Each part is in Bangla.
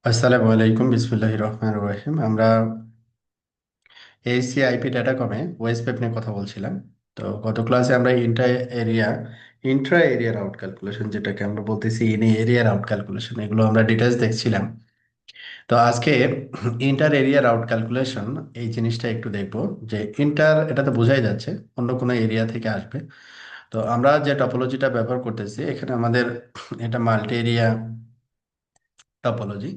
আসসালামু আলাইকুম, বিসমিল্লাহির রহমানির রহিম। আমরা এসি আইপি ডাটাকমে ওয়েসপেপ নিয়ে কথা বলছিলাম। তো গত ক্লাসে আমরা ইন্ট্রা এরিয়া রাউট ক্যালকুলেশন, যেটাকে আমরা বলতেছি ইন এরিয়া রাউট ক্যালকুলেশন, এগুলো আমরা ডিটেলস দেখছিলাম। তো আজকে ইন্টার এরিয়া রাউট ক্যালকুলেশন, এই জিনিসটা একটু দেখবো। যে ইন্টার, এটা তো বোঝাই যাচ্ছে অন্য কোনো এরিয়া থেকে আসবে। তো আমরা যে টপোলজিটা ব্যবহার করতেছি এখানে আমাদের এটা মাল্টি এরিয়া টপোলজি।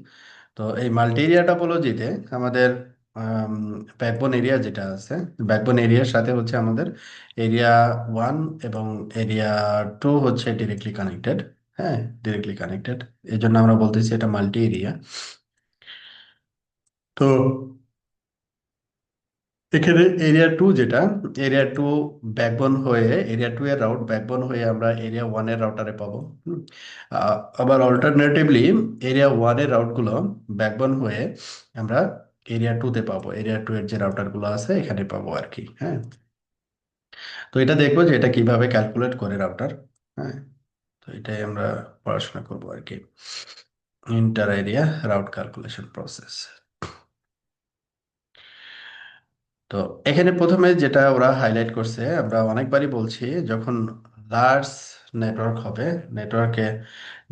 তো এই মাল্টি এরিয়া টপোলজিতে আমাদের ব্যাকবোন এরিয়া যেটা আছে, ব্যাকবোন এরিয়ার সাথে হচ্ছে আমাদের এরিয়া 1 এবং এরিয়া 2 হচ্ছে ডিরেক্টলি কানেক্টেড। হ্যাঁ, ডিরেক্টলি কানেক্টেড, এই জন্য আমরা বলতেছি এটা মাল্টি এরিয়া। তো এখানে এরিয়া 2 যেটা, এরিয়া 2 ব্যাকবোন হয়ে, এরিয়া 2 এর রাউট ব্যাকবোন হয়ে আমরা এরিয়া 1 এর রাউটারে পাবো। আবার অল্টারনেটিভলি এরিয়া 1 এর রাউটগুলো ব্যাকবোন হয়ে আমরা এরিয়া 2 তে পাবো, এরিয়া 2 এর যে রাউটারগুলো আছে এখানে পাবো আর কি। হ্যাঁ, তো এটা দেখবো যে এটা কিভাবে ক্যালকুলেট করে রাউটার। হ্যাঁ, তো এটাই আমরা পড়াশোনা করবো আর কি, inter area route calculation process. তো এখানে প্রথমে যেটা ওরা হাইলাইট করছে, আমরা অনেকবারই বলছি, যখন লার্জ নেটওয়ার্ক হবে, নেটওয়ার্কে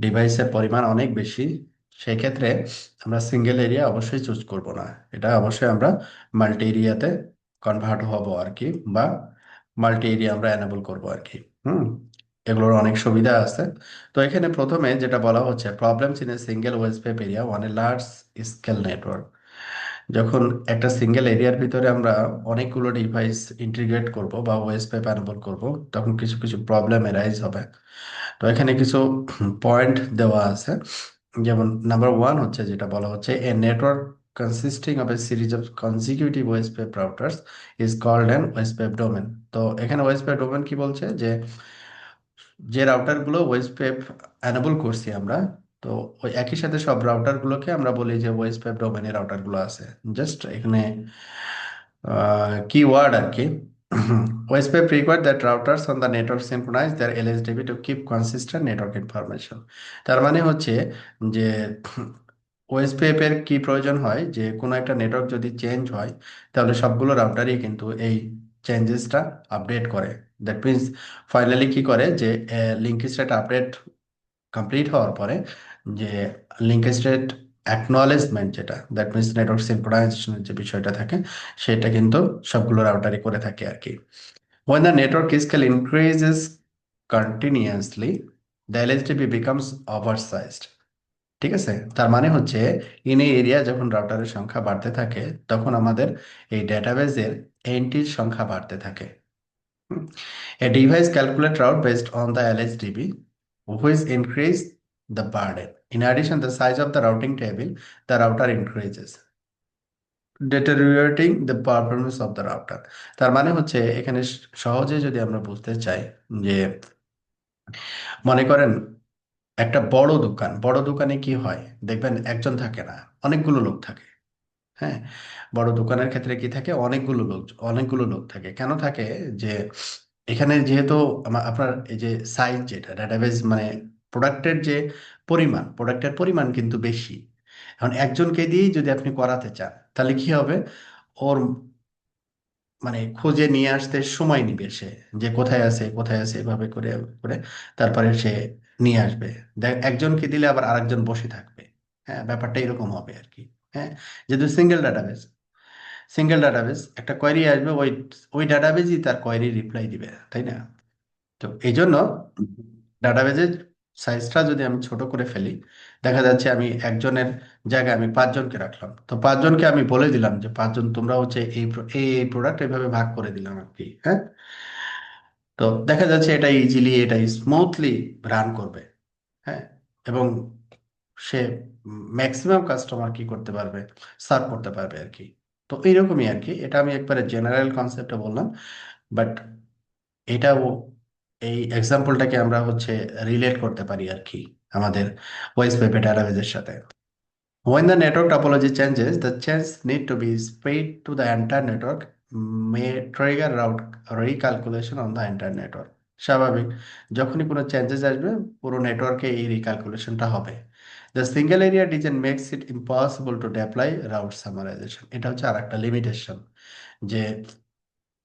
ডিভাইসের পরিমাণ অনেক বেশি, সেই ক্ষেত্রে আমরা সিঙ্গেল এরিয়া অবশ্যই চুজ করব না। এটা অবশ্যই আমরা মাল্টি এরিয়াতে কনভার্ট হব আর কি, বা মাল্টি এরিয়া আমরা এনাবল করব আর কি। হুম, এগুলোর অনেক সুবিধা আছে। তো এখানে প্রথমে যেটা বলা হচ্ছে, problems in a single OSPF area on a large scale network. যখন একটা সিঙ্গেল এরিয়ার ভিতরে আমরা অনেকগুলো ডিভাইস ইন্টিগ্রেট করব বা ওএসপি প্যানেবল করব, তখন কিছু কিছু প্রবলেম এরাইজ হবে। তো এখানে কিছু পয়েন্ট দেওয়া আছে। যেমন নাম্বার 1 হচ্ছে, যেটা বলা হচ্ছে, a network consisting of a series of consecutive OSPF routers is called an OSPF domain. তো এখানে ওএসপি ডোমেন কি বলছে, যে যে রাউটারগুলো ওয়েসপেপ অ্যানেবল করছি আমরা, তো ওই একই সাথে সব রাউটারগুলোকে আমরা বলি যে ওয়েসপেপ ডোমেনের রাউটারগুলো আছে। জাস্ট এখানে কিওয়ার্ড আর কি। OSPF require that routers on the network synchronise their LSDB to keep consistent network information. তার মানে হচ্ছে যে ওএসপিএফ এর কি প্রয়োজন হয়, যে কোনো একটা নেটওয়ার্ক যদি চেঞ্জ হয়, তাহলে সবগুলো রাউটারই কিন্তু এই চেঞ্জেসটা আপডেট করে। দ্যাট মিনস ফাইনালি কি করে, যে লিঙ্ক স্টেট আপডেট কমপ্লিট হওয়ার পরে যে লিঙ্ক স্টেট অ্যাকনলেজমেন্ট, যেটা দ্যাট মিনস নেটওয়ার্ক সিনক্রোনাইজেশনের যে বিষয়টা থাকে, সেটা কিন্তু সবগুলো রাউটারই করে থাকে আর কি। When the network scale increases continuously, the LSTP becomes oversized. ঠিক আছে, তার মানে হচ্ছে ইন এই এরিয়া যখন রাউটারের সংখ্যা বাড়তে থাকে, তখন আমাদের এই ডেটাবেজের এন্ট্রির সংখ্যা বাড়তে থাকে। A device calculate route based on the LSDB, which increase the burden. In addition, the size of the routing table, the router increases, deteriorating the performance of the router. তার মানে হচ্ছে এখানে সহজে যদি আমরা বুঝতে চাই, যে মনে করেন একটা বড় দোকান, বড় দোকানে কি হয়, দেখবেন একজন থাকে না, অনেকগুলো লোক থাকে। হ্যাঁ, বড় দোকানের ক্ষেত্রে কি থাকে, অনেকগুলো লোক থাকে। কেন থাকে, যে এখানে যেহেতু আপনার এই যে সাইজ, যেটা ডাটাবেজ মানে প্রোডাক্টের পরিমাণ কিন্তু বেশি। এখন একজনকে দিয়েই যদি আপনি করাতে চান, তাহলে কি হবে, ওর মানে খুঁজে নিয়ে আসতে সময় নিবে সে, যে কোথায় আছে এভাবে করে করে তারপরে সে নিয়ে আসবে। দেখ, একজনকে দিলে আবার আরেকজন বসে থাকবে। হ্যাঁ, ব্যাপারটা এরকম হবে আর কি। হ্যাঁ, যেহেতু সিঙ্গেল ডাটাবেস একটা কোয়েরি আসবে, ওই ওই ডাটাবেজই তার কোয়েরি রিপ্লাই দিবে, তাই না? তো এই জন্য ডাটাবেজের সাইজটা যদি আমি ছোট করে ফেলি, দেখা যাচ্ছে আমি একজনের জায়গায় আমি 5 জনকে রাখলাম। তো 5 জনকে আমি বলে দিলাম যে 5 জন তোমরা হচ্ছে এই প্রোডাক্ট এইভাবে ভাগ করে দিলাম আর কি। হ্যাঁ, তো দেখা যাচ্ছে এটা স্মুথলি রান করবে। হ্যাঁ, এবং সে ম্যাক্সিমাম কাস্টমার কি করতে পারবে, সার্ভ করতে পারবে আর কি। তো এইরকমই আর কি, এটা আমি একবারে জেনারেল কনসেপ্টে বললাম। বাট এটাও, এই এক্সাম্পলটাকে আমরা হচ্ছে রিলেট করতে পারি আর কি আমাদের ভয়েস পেপে ডাটাবেজের সাথে। When the network topology changes, the change need to be spread to the entire network, may trigger route recalculation on the entire network. স্বাভাবিক। যখনই কোনো চেঞ্জেস আসবে পুরো নেটওয়ার্কে এই রিক্যালকুলেশনটা হবে। The single area design makes it impossible to apply route summarization, এটা হচ্ছে আর একটা লিমিটেশন। যে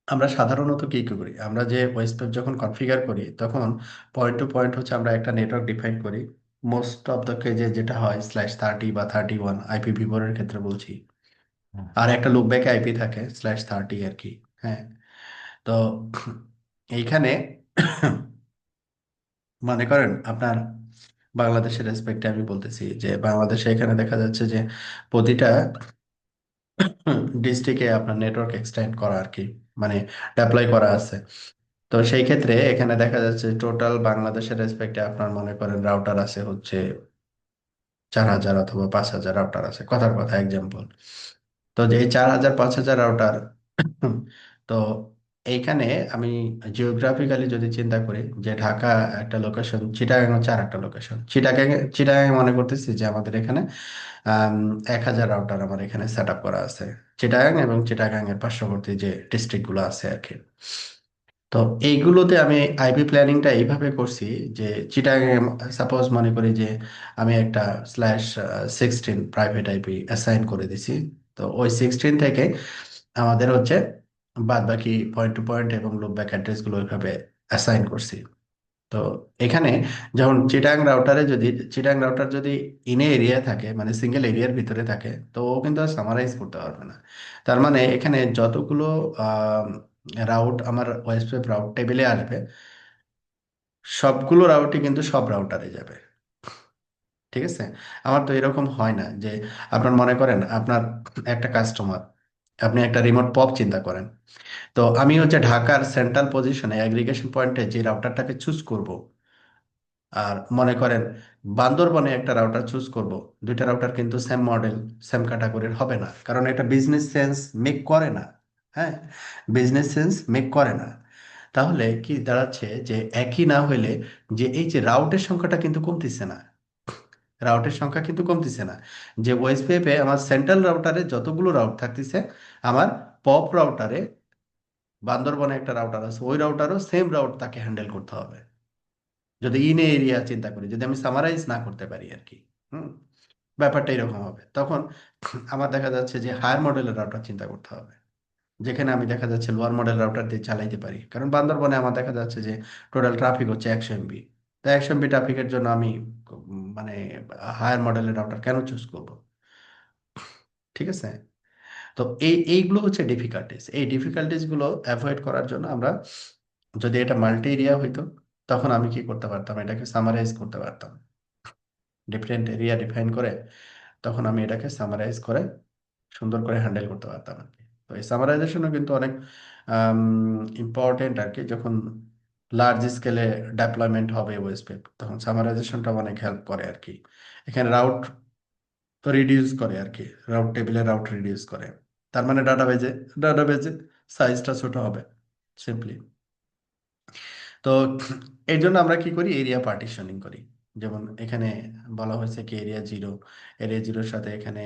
আমরা সাধারণত কি কি করি, আমরা যে ওয়েবসাইট যখন কনফিগার করি তখন পয়েন্ট টু পয়েন্ট হচ্ছে আমরা একটা নেটওয়ার্ক ডিফাইন করি। মোস্ট অফ দ্য কেজে যেটা হয় /30 বা 31 IPv4 এর ক্ষেত্রে বলছি। আর একটা লুপব্যাক আইপি থাকে /30 আর কি। হ্যাঁ। তো এইখানে মনে করেন আপনার বাংলাদেশের রেসপেক্টে আমি বলতেছি যে বাংলাদেশে এখানে দেখা যাচ্ছে যে প্রতিটা ডিস্ট্রিক্টে আপনার নেটওয়ার্ক এক্সটেন্ড করা আর কি, মানে ডেপ্লয় করা আছে। তো সেই ক্ষেত্রে এখানে দেখা যাচ্ছে টোটাল বাংলাদেশের রেসপেক্টে আপনার মনে করেন রাউটার আছে হচ্ছে 4,000 অথবা 5,000 রাউটার আছে, কথার কথা এক্সাম্পল। তো যে এই 4,000 5,000 রাউটার, তো এইখানে আমি জিওগ্রাফিক্যালি যদি চিন্তা করি যে ঢাকা একটা লোকেশন, চিটাগাং হচ্ছে আর একটা লোকেশন। চিটাগাং মনে করতেছি যে আমাদের এখানে 1,000 রাউটার আমার এখানে সেট আপ করা আছে, চিটাগাং এবং চিটাগাং এর পার্শ্ববর্তী যে ডিস্ট্রিক্ট গুলো আছে আর কি। তো এইগুলোতে আমি আইপি প্ল্যানিংটা এইভাবে করছি যে চিটাগাং সাপোজ মনে করি যে আমি একটা /16 প্রাইভেট আইপি অ্যাসাইন করে দিছি। তো ওই 16 থেকে আমাদের হচ্ছে বাদ বাকি পয়েন্ট টু পয়েন্ট এবং লুপব্যাক অ্যাড্রেস গুলো ওইভাবে অ্যাসাইন করছি। তো এখানে যেমন চিটাং রাউটার যদি ইনে এরিয়া থাকে, মানে সিঙ্গেল এরিয়ার ভিতরে থাকে, তো ও কিন্তু আর সামারাইজ করতে পারবে না। তার মানে এখানে যতগুলো রাউট আমার ওয়েস্ট রাউট টেবিলে আসবে, সবগুলো রাউটই কিন্তু সব রাউটারে যাবে। ঠিক আছে। আমার তো এরকম হয় না যে আপনার মনে করেন আপনার একটা কাস্টমার, আপনি একটা রিমোট পপ চিন্তা করেন। তো আমি হচ্ছে ঢাকার সেন্ট্রাল পজিশনে অ্যাগ্রিগেশন পয়েন্টে যে রাউটারটাকে চুজ করব, আর মনে করেন বান্দরবনে একটা রাউটার চুজ করব, দুইটা রাউটার কিন্তু সেম মডেল সেম ক্যাটাগরির হবে না, কারণ এটা বিজনেস সেন্স মেক করে না। হ্যাঁ, বিজনেস সেন্স মেক করে না। তাহলে কি দাঁড়াচ্ছে যে একই না হইলে যে এই যে রাউটের সংখ্যাটা কিন্তু কমতেছে না, রাউটের সংখ্যা কিন্তু কমতেছে না। যে ওএসপিএফে আমার সেন্ট্রাল রাউটারে যতগুলো রাউট থাকতেছে, আমার পপ রাউটারে বান্দরবনে একটা রাউটার আছে, ওই রাউটারও সেম রাউট তাকে হ্যান্ডেল করতে হবে। যদি ইন এরিয়া চিন্তা করি, যদি আমি সামারাইজ না করতে পারি আর কি। হুম। ব্যাপারটা এরকম হবে তখন। আমার দেখা যাচ্ছে যে হায়ার মডেলের রাউটার চিন্তা করতে হবে, যেখানে আমি দেখা যাচ্ছে লোয়ার মডেল রাউটার দিয়ে চালাইতে পারি, কারণ বান্দরবনে আমার দেখা যাচ্ছে যে টোটাল ট্রাফিক হচ্ছে 100 MB। তো 100 MB ট্রাফিকের জন্য আমি মানে হায়ার মডেলের রাউটার কেন চুজ করব? ঠিক আছে। তো এইগুলো হচ্ছে ডিফিকাল্টিস, এই ডিফিকাল্টিস গুলো অ্যাভয়েড করার জন্য আমরা, যদি এটা মাল্টি এরিয়া হইতো তখন আমি কি করতে পারতাম, এটাকে সামারাইজ করতে পারতাম। ডিফারেন্ট এরিয়া ডিফাইন করে তখন আমি এটাকে সামারাইজ করে সুন্দর করে হ্যান্ডেল করতে পারতাম আর কি। তো এই সামারাইজেশনও কিন্তু অনেক ইম্পর্টেন্ট আর কি। যখন লার্জ স্কেলে ডেপ্লয়মেন্ট হবে ওয়েবসাইট, তখন সামারাইজেশনটা অনেক হেল্প করে আর কি। এখানে রাউট রিডিউস করে আর কি, রাউট টেবিলে রাউট রিডিউস করে। তার মানে ডাটাবেজে সাইজটা ছোট হবে সিম্পলি। তো এই জন্য আমরা কি করি, এরিয়া পার্টিশনিং করি। যেমন এখানে বলা হয়েছে কি এরিয়া 0, এরিয়া 0-এর সাথে এখানে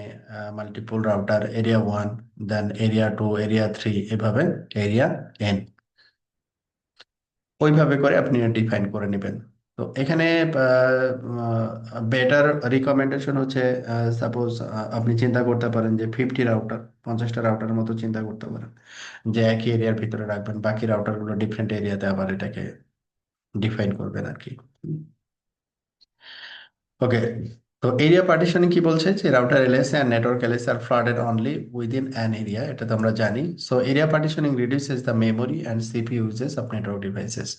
মাল্টিপল রাউটার এরিয়া 1, দেন এরিয়া 2, এরিয়া 3, এভাবে এরিয়া N, ওইভাবে করে আপনি ডিফাইন করে নেবেন। তো এখানে বেটার রিকমেন্ডেশন হচ্ছে সাপোজ আপনি চিন্তা করতে পারেন যে 50 রাউটার, 50টা রাউটারের মতো চিন্তা করতে পারেন, যে একই এরিয়ার ভিতরে রাখবেন, বাকি রাউটারগুলো ডিফারেন্ট এরিয়াতে আবার এটাকে ডিফাইন করবেন আর কি। ওকে। তো এরিয়া পার্টিশনিং কি বলছে যে রাউটার এলএসএ আর network LSA are flooded only within an area, এটা তো আমরা জানি। So area partitioning reduces the memory and CPU uses of network devices.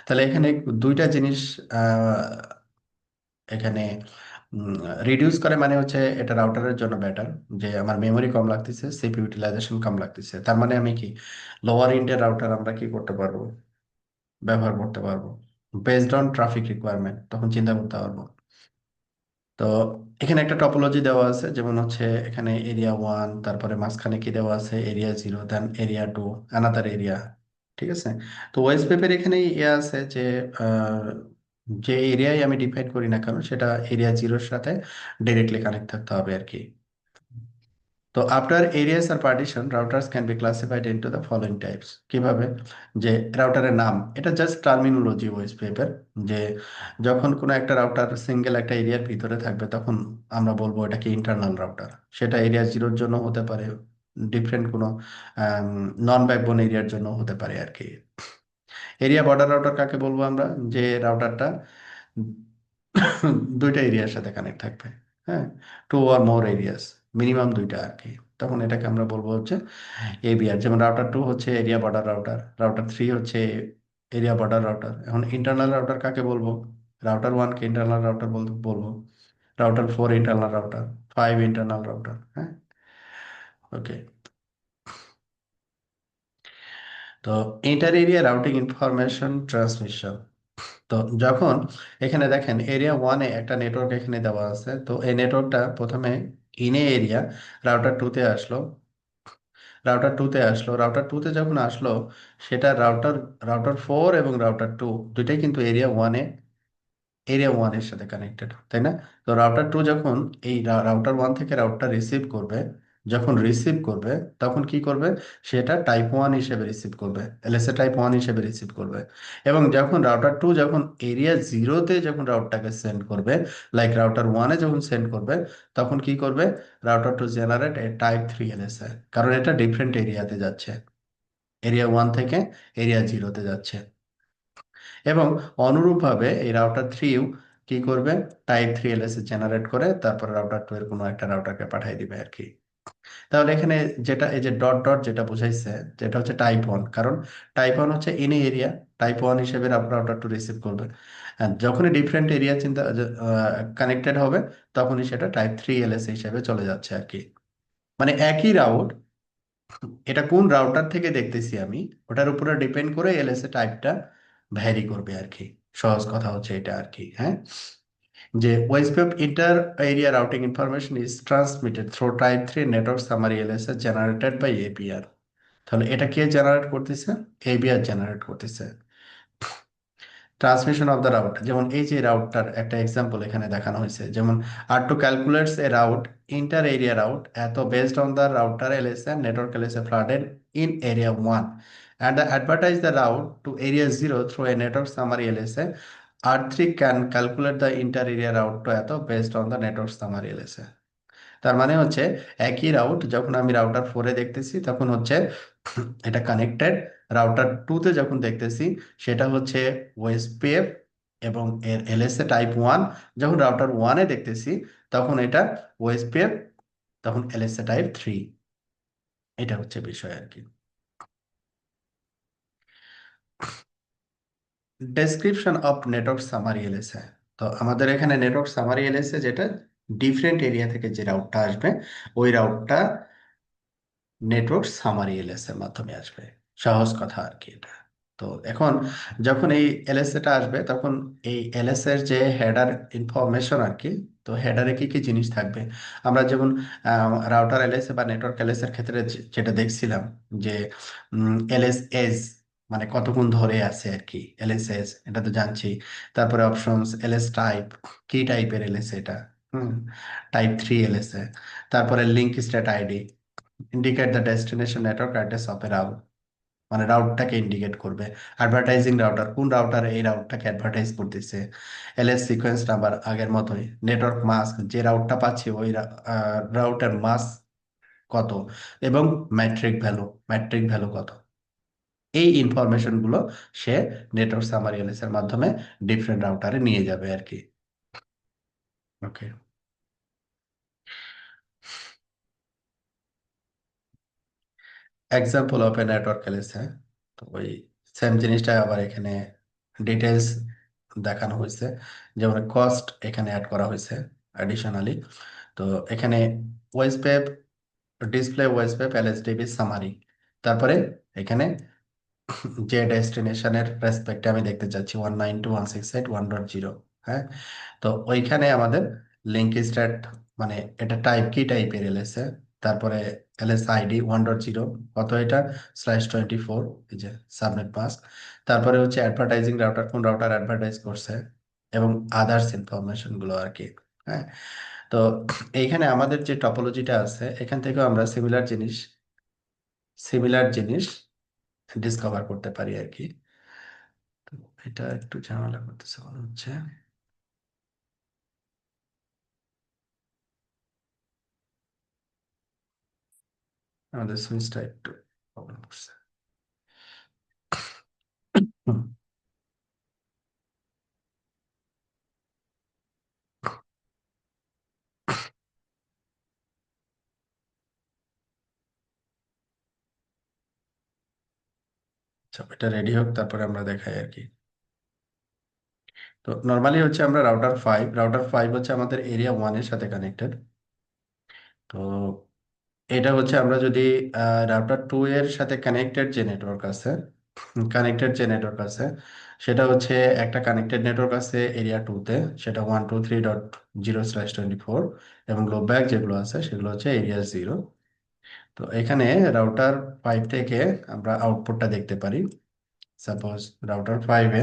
তাহলে এখানে দুইটা জিনিস আহ, এখানে রিডিউস করে, মানে হচ্ছে এটা রাউটারের জন্য বেটার, যে আমার মেমোরি কম লাগতেছে, সিপিইউ ইউটিলাইজেশন কম লাগতেছে। তার মানে আমি কি লোয়ার ইন্ডের রাউটার আমরা কি করতে পারবো, ব্যবহার করতে পারবো বেসড অন ট্রাফিক রিকোয়ারমেন্ট, তখন চিন্তা করতে পারবো। তো এখানে একটা টপোলজি দেওয়া আছে, যেমন হচ্ছে এখানে এরিয়া 1, তারপরে মাঝখানে কি দেওয়া আছে এরিয়া 0, দেন এরিয়া 2, অ্যানাদার এরিয়া। ঠিক আছে। তো ওয়েস্ট পেপের এখানে ইয়ে আছে যে আহ, যে এরিয়ায় আমি ডিফাইন করি না কেন সেটা এরিয়া 0-এর সাথে ডিরেক্টলি কানেক্ট থাকতে হবে আর কি। তো after areas are partition routers can be classified into the following types. কিভাবে? যে রাউটারের নাম, এটা জাস্ট টার্মিনোলজি ওয়েস পেপার, যে যখন কোনো একটা রাউটার সিঙ্গেল একটা এরিয়ার ভিতরে থাকবে তখন আমরা বলবো এটাকে ইন্টারনাল রাউটার। সেটা এরিয়া জিরোর জন্য হতে পারে, ডিফারেন্ট কোনো নন ব্যাকবোন এরিয়ার জন্য হতে পারে আর কি। এরিয়া বর্ডার রাউটার কাকে বলবো আমরা? যে রাউটারটা দুইটা এরিয়ার সাথে কানেক্ট থাকবে। হ্যাঁ, টু আর মোর এরিয়াস, মিনিমাম দুইটা আর কি। তখন এটাকে আমরা বলবো হচ্ছে এবিআর। যেমন রাউটার 2 হচ্ছে এরিয়া বর্ডার রাউটার, রাউটার 3 হচ্ছে এরিয়া বর্ডার রাউটার। এখন ইন্টারনাল রাউটার কাকে বলবো? রাউটার 1 কে ইন্টারনাল রাউটার বলবো, router 4 internal router, 5 internal router. হ্যাঁ, ওকে। তো inter area routing information transmission. তো যখন এখানে দেখেন এরিয়া 1-এ একটা নেটওয়ার্ক এখানে দেওয়া আছে, তো এই নেটওয়ার্কটা প্রথমে ইনে এরিয়া রাউটার 2-তে আসলো, রাউটার 2-তে যখন আসলো, সেটা রাউটার রাউটার 4 এবং রাউটার 2 দুইটাই কিন্তু এরিয়া ওয়ানের সাথে কানেক্টেড, তাই না? তো রাউটার 2 যখন এই রাউটার 1 থেকে রাউটার রিসিভ করবে, যখন রিসিভ করবে তখন কি করবে? সেটা টাইপ 1 হিসেবে রিসিভ করবে, এলএসএ টাইপ 1 হিসেবে রিসিভ করবে। এবং যখন রাউটার 2 যখন এরিয়া 0-তে যখন রাউটটাকে সেন্ড করবে, লাইক রাউটার 1-এ যখন সেন্ড করবে, তখন কি করবে? রাউটার 2 জেনারেট এ টাইপ 3 এলএসএ, কারণ এটা ডিফারেন্ট এরিয়াতে যাচ্ছে, এরিয়া 1 থেকে এরিয়া 0-তে যাচ্ছে। এবং অনুরূপভাবে এই রাউটার 3ও কি করবে? টাইপ 3 এলএসএ জেনারেট করে তারপর রাউটার 2 এর কোনো একটা রাউটারকে পাঠিয়ে দিবে আর কি। তাহলে এখানে যেটা এই যে ডট ডট যেটা বোঝাইছে, যেটা হচ্ছে টাইপ 1, কারণ টাইপ 1 হচ্ছে ইন এরিয়া, টাইপ 1 হিসেবে রাউটার 2 রিসিভ করবে। আর যখনই ডিফারেন্ট এরিয়া চিন্তা কানেক্টেড হবে, তখনই সেটা টাইপ 3 এলএসএ হিসেবে চলে যাচ্ছে আর কি। মানে একই রাউট, এটা কোন রাউটার থেকে দেখতেছি আমি, ওটার উপরে ডিপেন্ড করে এলএসএ টাইপটা ভ্যারি করবে আর কি। সহজ কথা হচ্ছে এটা আর কি। হ্যাঁ, যে OSPF inter area routing information is transmitted through type 3 network summary LSA generated by ABR. তাহলে এটা কে জেনারেট করতেছে? এবিআর জেনারেট করতেছে। ট্রান্সমিশন অফ দ্য রাউট, যেমন এই যে রাউটটার একটা এক্সাম্পল এখানে দেখানো হয়েছে, যেমন আর টু ক্যালকুলেটস এ রাউট, ইন্টার এরিয়া রাউট এত based on the router LSA network LSA flooded in area 1 and advertise the route to area 0 through a network summary LSA. R3 can calculate the inter area route to এত based on the network summary LSA। তার মানে হচ্ছে একই রাউট যখন আমি রাউটার 4-এ দেখতেছি তখন হচ্ছে এটা কানেক্টেড, রাউটার 2-তে যখন দেখতেছি সেটা হচ্ছে ওএসপিএফ এবং এর এলএসএ টাইপ 1, যখন রাউটার 1-এ দেখতেছি তখন এটা ওএসপিএফ, তখন এলএসএ টাইপ 3। এটা হচ্ছে বিষয় আর কি। Description of network summary LSA. তো আমাদের এখানে নেটওয়ার্ক সামারি এলএসএ যেটা ডিফারেন্ট এরিয়া থেকে যে রাউটটা আসবে, ওই রাউটটা নেটওয়ার্ক সামারি এলএস এর মাধ্যমে আসবে। সহজ কথা আর কি এটা। তো এখন যখন এই এলএসএ টা আসবে তখন এই এলএস এর যে হেডার ইনফরমেশন আর কি, তো হেডারে কি কি জিনিস থাকবে? আমরা যেমন রাউটার এলএসএ বা নেটওয়ার্ক এলএস এর ক্ষেত্রে যেটা দেখছিলাম, যে এলএসএস মানে কতক্ষণ ধরে আছে আর কি, এলএসএস এটা তো জানছি। তারপরে অপশনস, এলএস টাইপ, কি টাইপের এলএসএ এটা, হুম, টাইপ 3 এলএসএ। তারপরে link state ID, indicate the destination network address of A route, মানে রাউটটাকে ইন্ডিকেট করবে। অ্যাডভার্টাইজিং রাউটার, কোন রাউটার এই রাউটটাকে অ্যাডভার্টাইজ করতেছে। এলএস সিকোয়েন্স নাম্বার আগের মতোই। নেটওয়ার্ক মাস্ক, যে রাউটটা পাচ্ছি ওই রাউটার মাস্ক কত, এবং ম্যাট্রিক ভ্যালু কত। এই ইনফরমেশন গুলো সে নেটওয়ার্ক সামারি এলএস এর মাধ্যমে ডিফারেন্ট রাউটারে নিয়ে যাবে আর কি। Okay, example of a network LS. হ্যাঁ, তো ওই সেম জিনিসটা আবার এখানে ডিটেলস দেখানো হয়েছে, যেমন কস্ট এখানে অ্যাড করা হয়েছে অ্যাডিশনালি। তো এখানে ওয়েস পেপ, ডিসপ্লে ওয়েস পেপ এলএসডিবি সামারি। তারপরে এখানে যে ডেস্টিনেশনের রেসপেক্টে আমি দেখতে চাচ্ছি 192.168.1.0। হ্যাঁ, তো ওইখানে আমাদের লিঙ্ক স্ট্যাট, মানে এটা টাইপ কি টাইপের এলএসএ। তারপরে এলএস আইডি 1.0 কত, এটা /24, এই যে সাবনেট মাস্ক। তারপরে হচ্ছে অ্যাডভার্টাইজিং রাউটার, কোন রাউটার অ্যাডভার্টাইজ করছে, এবং আদার্স ইনফরমেশন গুলো আর কি। হ্যাঁ, তো এইখানে আমাদের যে টপোলজিটা আছে এখান থেকেও আমরা সিমিলার জিনিস ডিসকভার করতে পারি আর কি। তো এটা একটু ঝামেলা করতেছে মনে হচ্ছে। আমাদের সুইচটা একটু প্রবলেম করছে। হুম, আচ্ছা এটা রেডি হোক তারপরে আমরা দেখাই আর কি। তো নর্মালি হচ্ছে আমরা রাউটার ফাইভ হচ্ছে আমাদের এরিয়া ওয়ানের সাথে কানেক্টেড। তো এটা হচ্ছে আমরা যদি রাউটার টু এর সাথে কানেক্টেড যে নেটওয়ার্ক আছে সেটা হচ্ছে একটা কানেক্টেড নেটওয়ার্ক আছে এরিয়া টু তে, সেটা 123.0/24, এবং লোব্যাক যেগুলো আছে সেগুলো হচ্ছে এরিয়া জিরো। তো এখানে রাউটার ফাইভ থেকে আমরা আউটপুটটা দেখতে পারি। সাপোজ রাউটার ফাইভে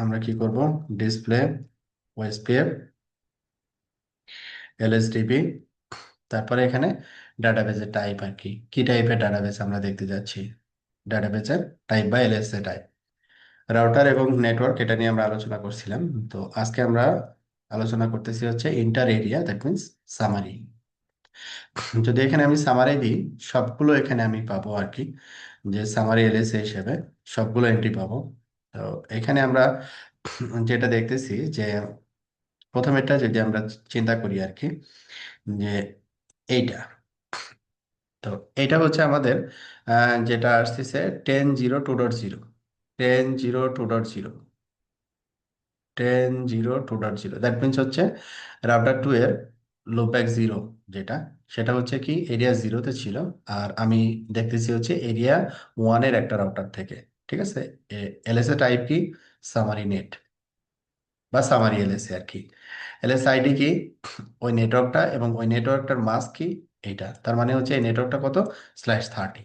আমরা কি করব, ডিসপ্লে ওএসপিএফ এলএসডিপি, তারপরে এখানে ডাটাবেজের টাইপ আর কি, কি টাইপের ডাটাবেজ আমরা দেখতে যাচ্ছি, ডাটাবেজের টাইপ বা এলএসএ টাইপ। রাউটার এবং নেটওয়ার্ক এটা নিয়ে আমরা আলোচনা করছিলাম। তো আজকে আমরা আলোচনা করতেছি হচ্ছে inter area, that means summary. যদি এখানে আমি সামারি দিই, সবগুলো এখানে আমি পাবো আর কি, যে সামারি এলএসএ হিসেবে সবগুলো এন্ট্রি পাবো। তো এখানে আমরা যেটা দেখতেছি যে প্রথমেরটা যদি আমরা চিন্তা করি আর কি, যে এইটা, তো এটা হচ্ছে আমাদের যেটা আসতেছে 10.0.2.0, 10.0.2.0, দ্যাট মিনস হচ্ছে রাউটার টু এর লোব্যাক জিরো, যেটা সেটা হচ্ছে কি এরিয়া জিরোতে ছিল। আর আমি দেখতেছি হচ্ছে এরিয়া ওয়ানের একটা রাউটার থেকে। ঠিক আছে, এলএসএ টাইপ কি, সামারি নেট বা সামারি এলএসএ আর কি। এলএস আইডি কি, ওই নেটওয়ার্কটা, এবং ওই নেটওয়ার্কটার মাস্ক কি, এইটা। তার মানে হচ্ছে এই নেটওয়ার্কটা কত, /30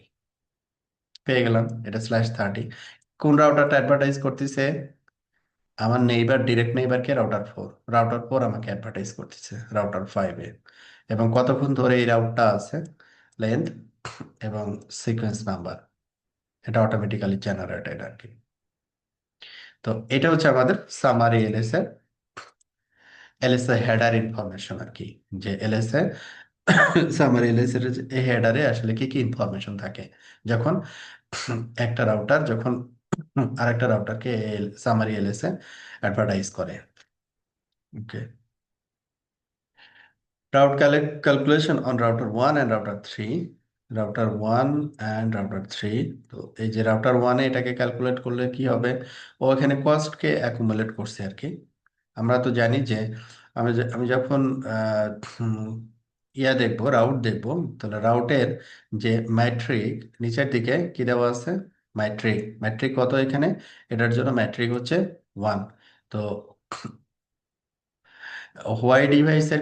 পেয়ে গেলাম, এটা /30। কোন রাউটারটা অ্যাডভার্টাইজ করতেছে, আমার নেইবার, ডিরেক্ট নেইবারকে রাউটার ফোর আমাকে অ্যাডভার্টাইজ করতেছে রাউটার ফাইভে। এবং কতক্ষণ ধরে এই রাউটটা আছে, লেন্থ এবং সিকোয়েন্স নাম্বার, এটা অটোমেটিক্যালি জেনারেটেড আর কি। তো এটা হচ্ছে আমাদের সামারি এলএসএ হেডার ইনফরমেশন আর কি, যে এলএসএ সামারি এলএসএ এই হেডারে আসলে কি কি ইনফরমেশন থাকে যখন একটা রাউটার যখন আরেকটা রাউটারকে সামারি এলএসএ অ্যাডভার্টাইজ করে। ওকে, calculation on router 1 and router 3। তো এই যে রাউটার ওয়ানে এটাকে ক্যালকুলেট করলে কি হবে, ও এখানে কস্টকে অ্যাকুমুলেট করছে আর কি। আমরা তো জানি যে আমি যখন আহ, উম, রাউট দেখবো, তাহলে রাউটের যে ম্যাট্রিক নিচের দিকে কি দেওয়া আছে, ম্যাট্রিক কত এখানে, এটার জন্য ম্যাট্রিক হচ্ছে 1। তো হোয়াই ডিভাইসের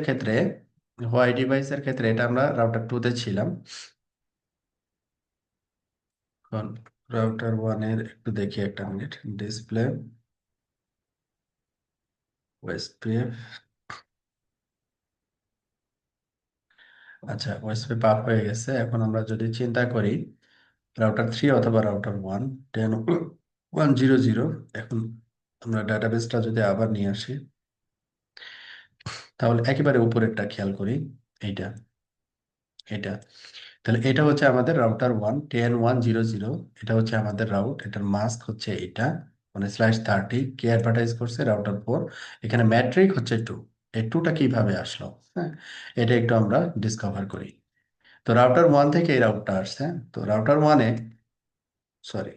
ক্ষেত্রে এটা আমরা রাউটার টু তে ছিলাম। এখন রাউটার ওয়ানের একটু দেখি, একটা মিনিট, ডিসপ্লে ওএসপিএফ, আচ্ছা ওএসপি পাপ হয়ে গেছে। এখন আমরা যদি চিন্তা করি রাউটার থ্রি অথবা রাউটার ওয়ান, 10.1.0.0, এখন আমরা ডাটাবেসটা যদি আবার নিয়ে আসি, তাহলে একেবারে উপরেরটা খেয়াল করি, এইটা, এটা, তাহলে এটা হচ্ছে আমাদের রাউটার ওয়ান 10.1.0.0, এটা হচ্ছে আমাদের রাউট, এটার মাস্ক হচ্ছে এটা, মানে /30, কে অ্যাডভার্টাইজ করছে, রাউটার ফোর। এখানে ম্যাট্রিক হচ্ছে টু, এই টুটা কিভাবে আসলো, হ্যাঁ, এটা একটু আমরা ডিসকভার করি। তো রাউটার ওয়ান থেকে এই রাউটটা আসছে। তো রাউটার ওয়ানে, sorry,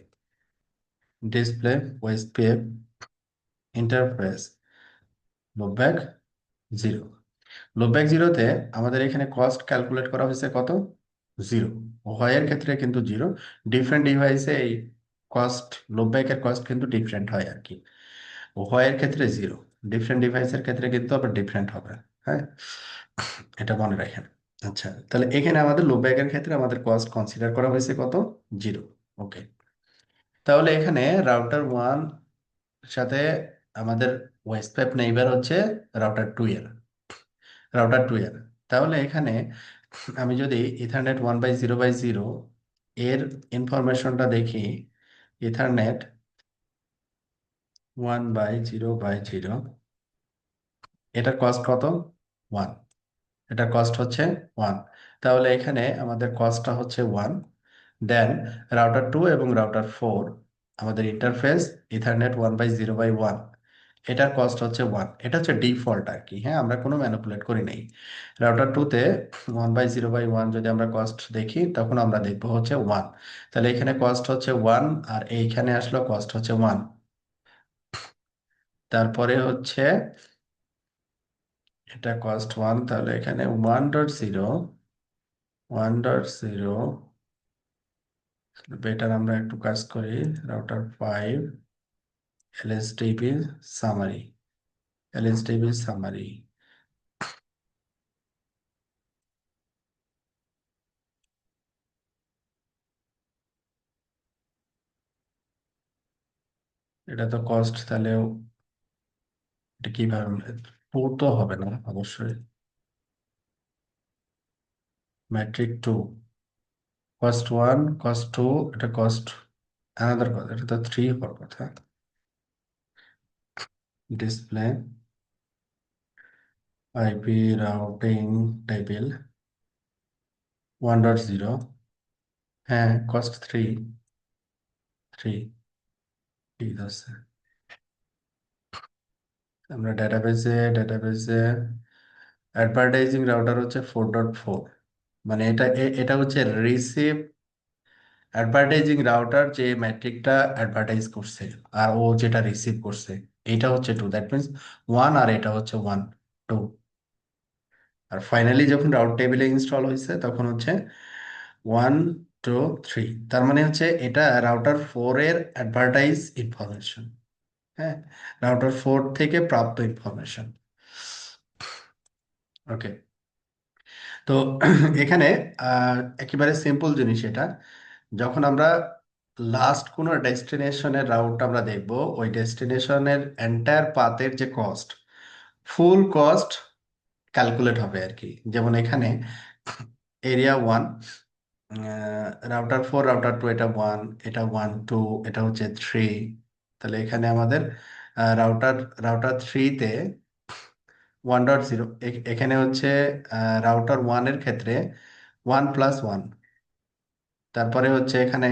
display OSPF interface loopback zero, loopback জিরোতে আমাদের এখানে কস্ট ক্যালকুলেট করা হয়েছে কত, জিরো। উভয়ের ক্ষেত্রে কিন্তু জিরো, ডিফারেন্ট ডিভাইসে এই কস্ট, লুপব্যাকের কস্ট কিন্তু ডিফারেন্ট হয় আর কি। উভয়ের ক্ষেত্রে জিরো, ডিফারেন্ট ডিভাইসের ক্ষেত্রে কিন্তু আবার ডিফারেন্ট হবে। হ্যাঁ, এটা মনে রাখেন। আচ্ছা, তাহলে এখানে আমাদের লুপব্যাকের ক্ষেত্রে আমাদের কস্ট কনসিডার করা হয়েছে কত, জিরো। ওকে, তাহলে এখানে রাউটার ওয়ান সাথে আমাদের ওয়েস্ট প্যাপ নেইবার হচ্ছে রাউটার টু এর। রাউটার 2 এর। তাহলে এখানে আমি যদি ইথারনেট 1/0/0 এর ইনফরমেশনটা দেখি, ইথারনেট 1/0/0, এটার কস্ট কত? 1। এটার কস্ট হচ্ছে 1। তাহলে এখানে আমাদের কস্টটা হচ্ছে 1। দেন রাউটার 2 এবং রাউটার 4, আমাদের ইন্টারফেস ইথারনেট 1/0/1, এটার কস্ট হচ্ছে 1। এটা হচ্ছে ডিফল্ট আর কি, হ্যাঁ, আমরা কোনো ম্যানিপুলেট করি নাই। রাউটার 2-তে 1/0/1 যদি আমরা কস্ট দেখি, তখন আমরা দেখবো হচ্ছে 1। তাহলে এখানে কস্ট হচ্ছে 1, আর এইখানে আসলো কস্ট হচ্ছে 1। তারপরে হচ্ছে এটা কস্ট 1, তাহলে এখানে 1.0, 1.0, বেটার আমরা একটু কাজ করি। রাউটার 5, এলএসডিবি সামারি, এলএসডিবি সামারি, এটা তো কস্ট, তাহলে এটা কিভাবে তো হবে না অবশ্যই। ম্যাট্রিক 2, কস্ট 1, কস্ট 2, এটা কস্ট আনাদার কথা, এটা তো 3 হওয়ার কথা। ডিসপ্লে আইপি রাউটিং টেবিল 1.0, হ্যাঁ কস্ট 3, 3 ঠিক আছে। আমরা ডেটাবেজে অ্যাডভার্টাইজিং রাউটার হচ্ছে 4.4, মানে এটা হচ্ছে রিসিভ অ্যাডভার্টাইজিং রাউটার, যে ম্যাট্রিকটা অ্যাডভার্টাইজ করছে আর ও যেটা রিসিভ করছে, এটা হচ্ছে 2, দ্যাট মিনস 1, আর এটা হচ্ছে 1, 2। আর ফাইনালি যখন রাউট টেবিলে ইনস্টল হয়েছে তখন হচ্ছে 1, 2, 3, তার মানে হচ্ছে এটা রাউটার 4 এর অ্যাডভার্টাইজ ইনফরমেশন, হ্যাঁ, রাউটার 4 থেকে প্রাপ্ত ইনফরমেশন। ওকে। তো এখানে একেবারে সিম্পল জিনিস এটা, যখন আমরা লাস্ট কোনো ডেস্টিনেশনের রাউট আমরা দেখব, ওই ডেস্টিনেশনের এন্টায়ার পাথের যে কস্ট, ফুল কস্ট ক্যালকুলেট হবে আর কি। যেমন এখানে এরিয়া 1, রাউটার 4, রাউটার 2, এটা 1, এটা 1, 2, এটা হচ্ছে 3। তাহলে এখানে আমাদের রাউটার রাউটার 3-তে 1.0, এখানে হচ্ছে রাউটার 1 এর ক্ষেত্রে 1+1। তারপরে হচ্ছে এখানে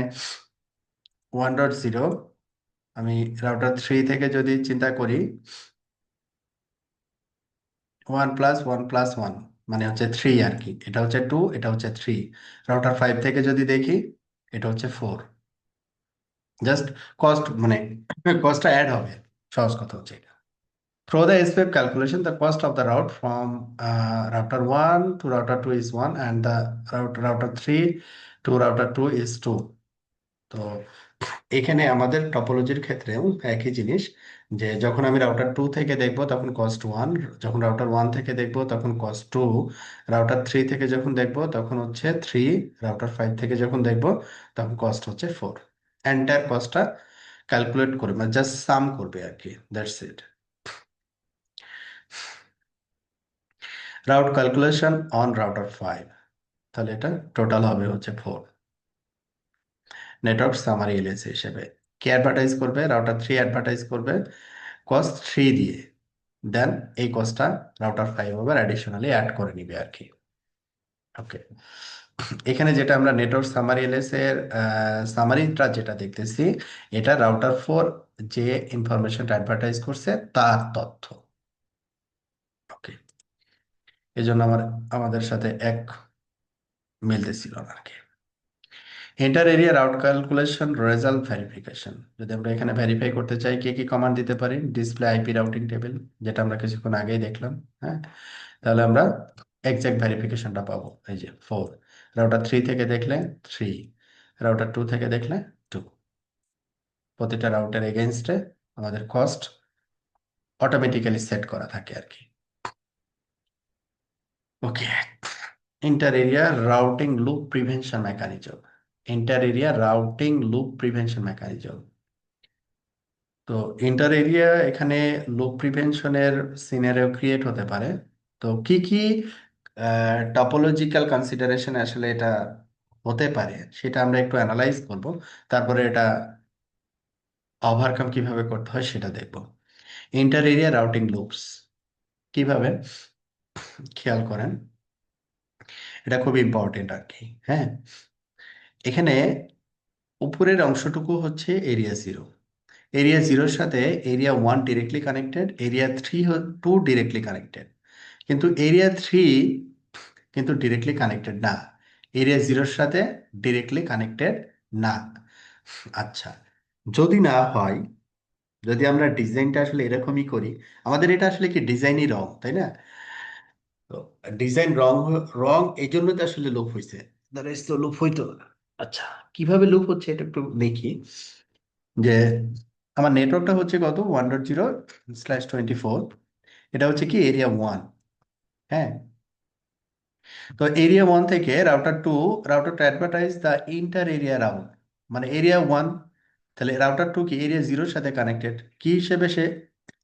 1.0, আমি রাউটার 3 থেকে যদি চিন্তা করি, 1+1+1 মানে হচ্ছে 3 আর কি, এটা হচ্ছে 2, এটা হচ্ছে 3। রাউটার 5 থেকে যদি দেখি, এটা হচ্ছে 4। জাস্ট কস্ট মানে কস্টটা অ্যাড হবে, সহজ কথা হচ্ছে এটা। Through the SPF calculation, the cost of the route from router 1 to router 2 is 1, and the router 3 to router 2 is 2। তো এখানে আমাদের টপোলজির ক্ষেত্রেও একই জিনিস, যে যখন আমি রাউটার 2 থেকে দেখব তখন কস্ট 1, যখন রাউটার 1 থেকে দেখব তখন কস্ট 2, রাউটার 3 থেকে যখন দেখব তখন হচ্ছে 3, রাউটার 5 থেকে যখন দেখব তখন কস্ট হচ্ছে 4। এন্টায়ার কস্টটা ক্যালকুলেট করবে, মানে জাস্ট সাম করবে আর কি, that's it. Route calculation on router 5, তাহলে এটা টোটাল হবে হচ্ছে 4। নেটওয়ার্ক সামারি এলএসি হিসেবে কে অ্যাডভার্টাইজ করবে? রাউটার 3 অ্যাডভার্টাইজ করবে কস্ট 3 দিয়ে, দেন এই কস্টটা রাউটার 5 আবার অ্যাডিশনালি অ্যাড করে নিবে আর কি। ওকে। এখানে যেটা আমরা নেটওয়ার্ক সামারি এলএস এর সামারিটা যেটা দেখতেছি, এটা রাউটার 4 যে ইনফরমেশনটা অ্যাডভার্টাইজ করছে তার তথ্য। ওকে, এই জন্য আমাদের সাথে এক মিলতেছিল না আর কি। Inter area route calculation result verification, যদি আমরা এখানে ভেরিফাই করতে চাই, কি কি কমান্ড দিতে পারি? ডিসপ্লে আইপি রাউটিং টেবিল, যেটা আমরা কিছুক্ষণ আগেই দেখলাম, হ্যাঁ, তাহলে আমরা এক্সাক্ট ভেরিফিকেশনটা পাবো। এই যে 4, রাউটার 3 থেকে দেখলে 3, রাউটার 2 থেকে দেখলে 2, প্রতিটা রাউটের এগেনস্টে আমাদের কস্ট অটোমেটিক্যালি সেট করা থাকে আর কি। Okay. Inter area routing loop prevention mechanism, inter area routing loop prevention mechanism. তো ইন্টার এরিয়া এখানে লুপ প্রিভেনশনের সিনারিও ক্রিয়েট হতে পারে। তো কি কি টপোলজিক্যাল কনসিডারেশন আসলে এটা হতে পারে সেটা আমরা একটু অ্যানালাইজ করব, তারপরে এটা ওভারকাম কিভাবে করতে হয় সেটা দেখব। ইন্টার এরিয়া রাউটিং লুপস কিভাবে, খেয়াল করেন, এটা খুব ইম্পর্টেন্ট আর কি। হ্যাঁ, এখানে উপরের অংশটুকু হচ্ছে এরিয়া জিরো। এরিয়া জিরোর সাথে area one directly connected, area three two directly connected, কিন্তু এরিয়া থ্রি কিন্তু ডিরেক্টলি কানেক্টেড না, এরিয়া জিরোর সাথে ডিরেক্টলি কানেক্টেড না। আচ্ছা, যদি না হয়, যদি আমরা ডিজাইনটা আসলে এরকমই করি, আমাদের এটা আসলে কি ডিজাইনই রং, তাই না? তো ডিজাইন রং, রং এই জন্য তো আসলে লুপ হয়েছে, আদারওয়াইজ তো লুপ হইতো না। আচ্ছা, কিভাবে লুপ হচ্ছে এটা একটু দেখি। যে আমার নেটওয়ার্কটা হচ্ছে কত, 1.0/24, এটা হচ্ছে কি এরিয়া ওয়ান। হ্যাঁ, তো এরিয়া ওয়ান থেকে router two advertise the inter area route, মানে এরিয়া ওয়ান, তাহলে রাউটার টু কি এরিয়া জিরোর সাথে কানেক্টেড, কি হিসেবে সে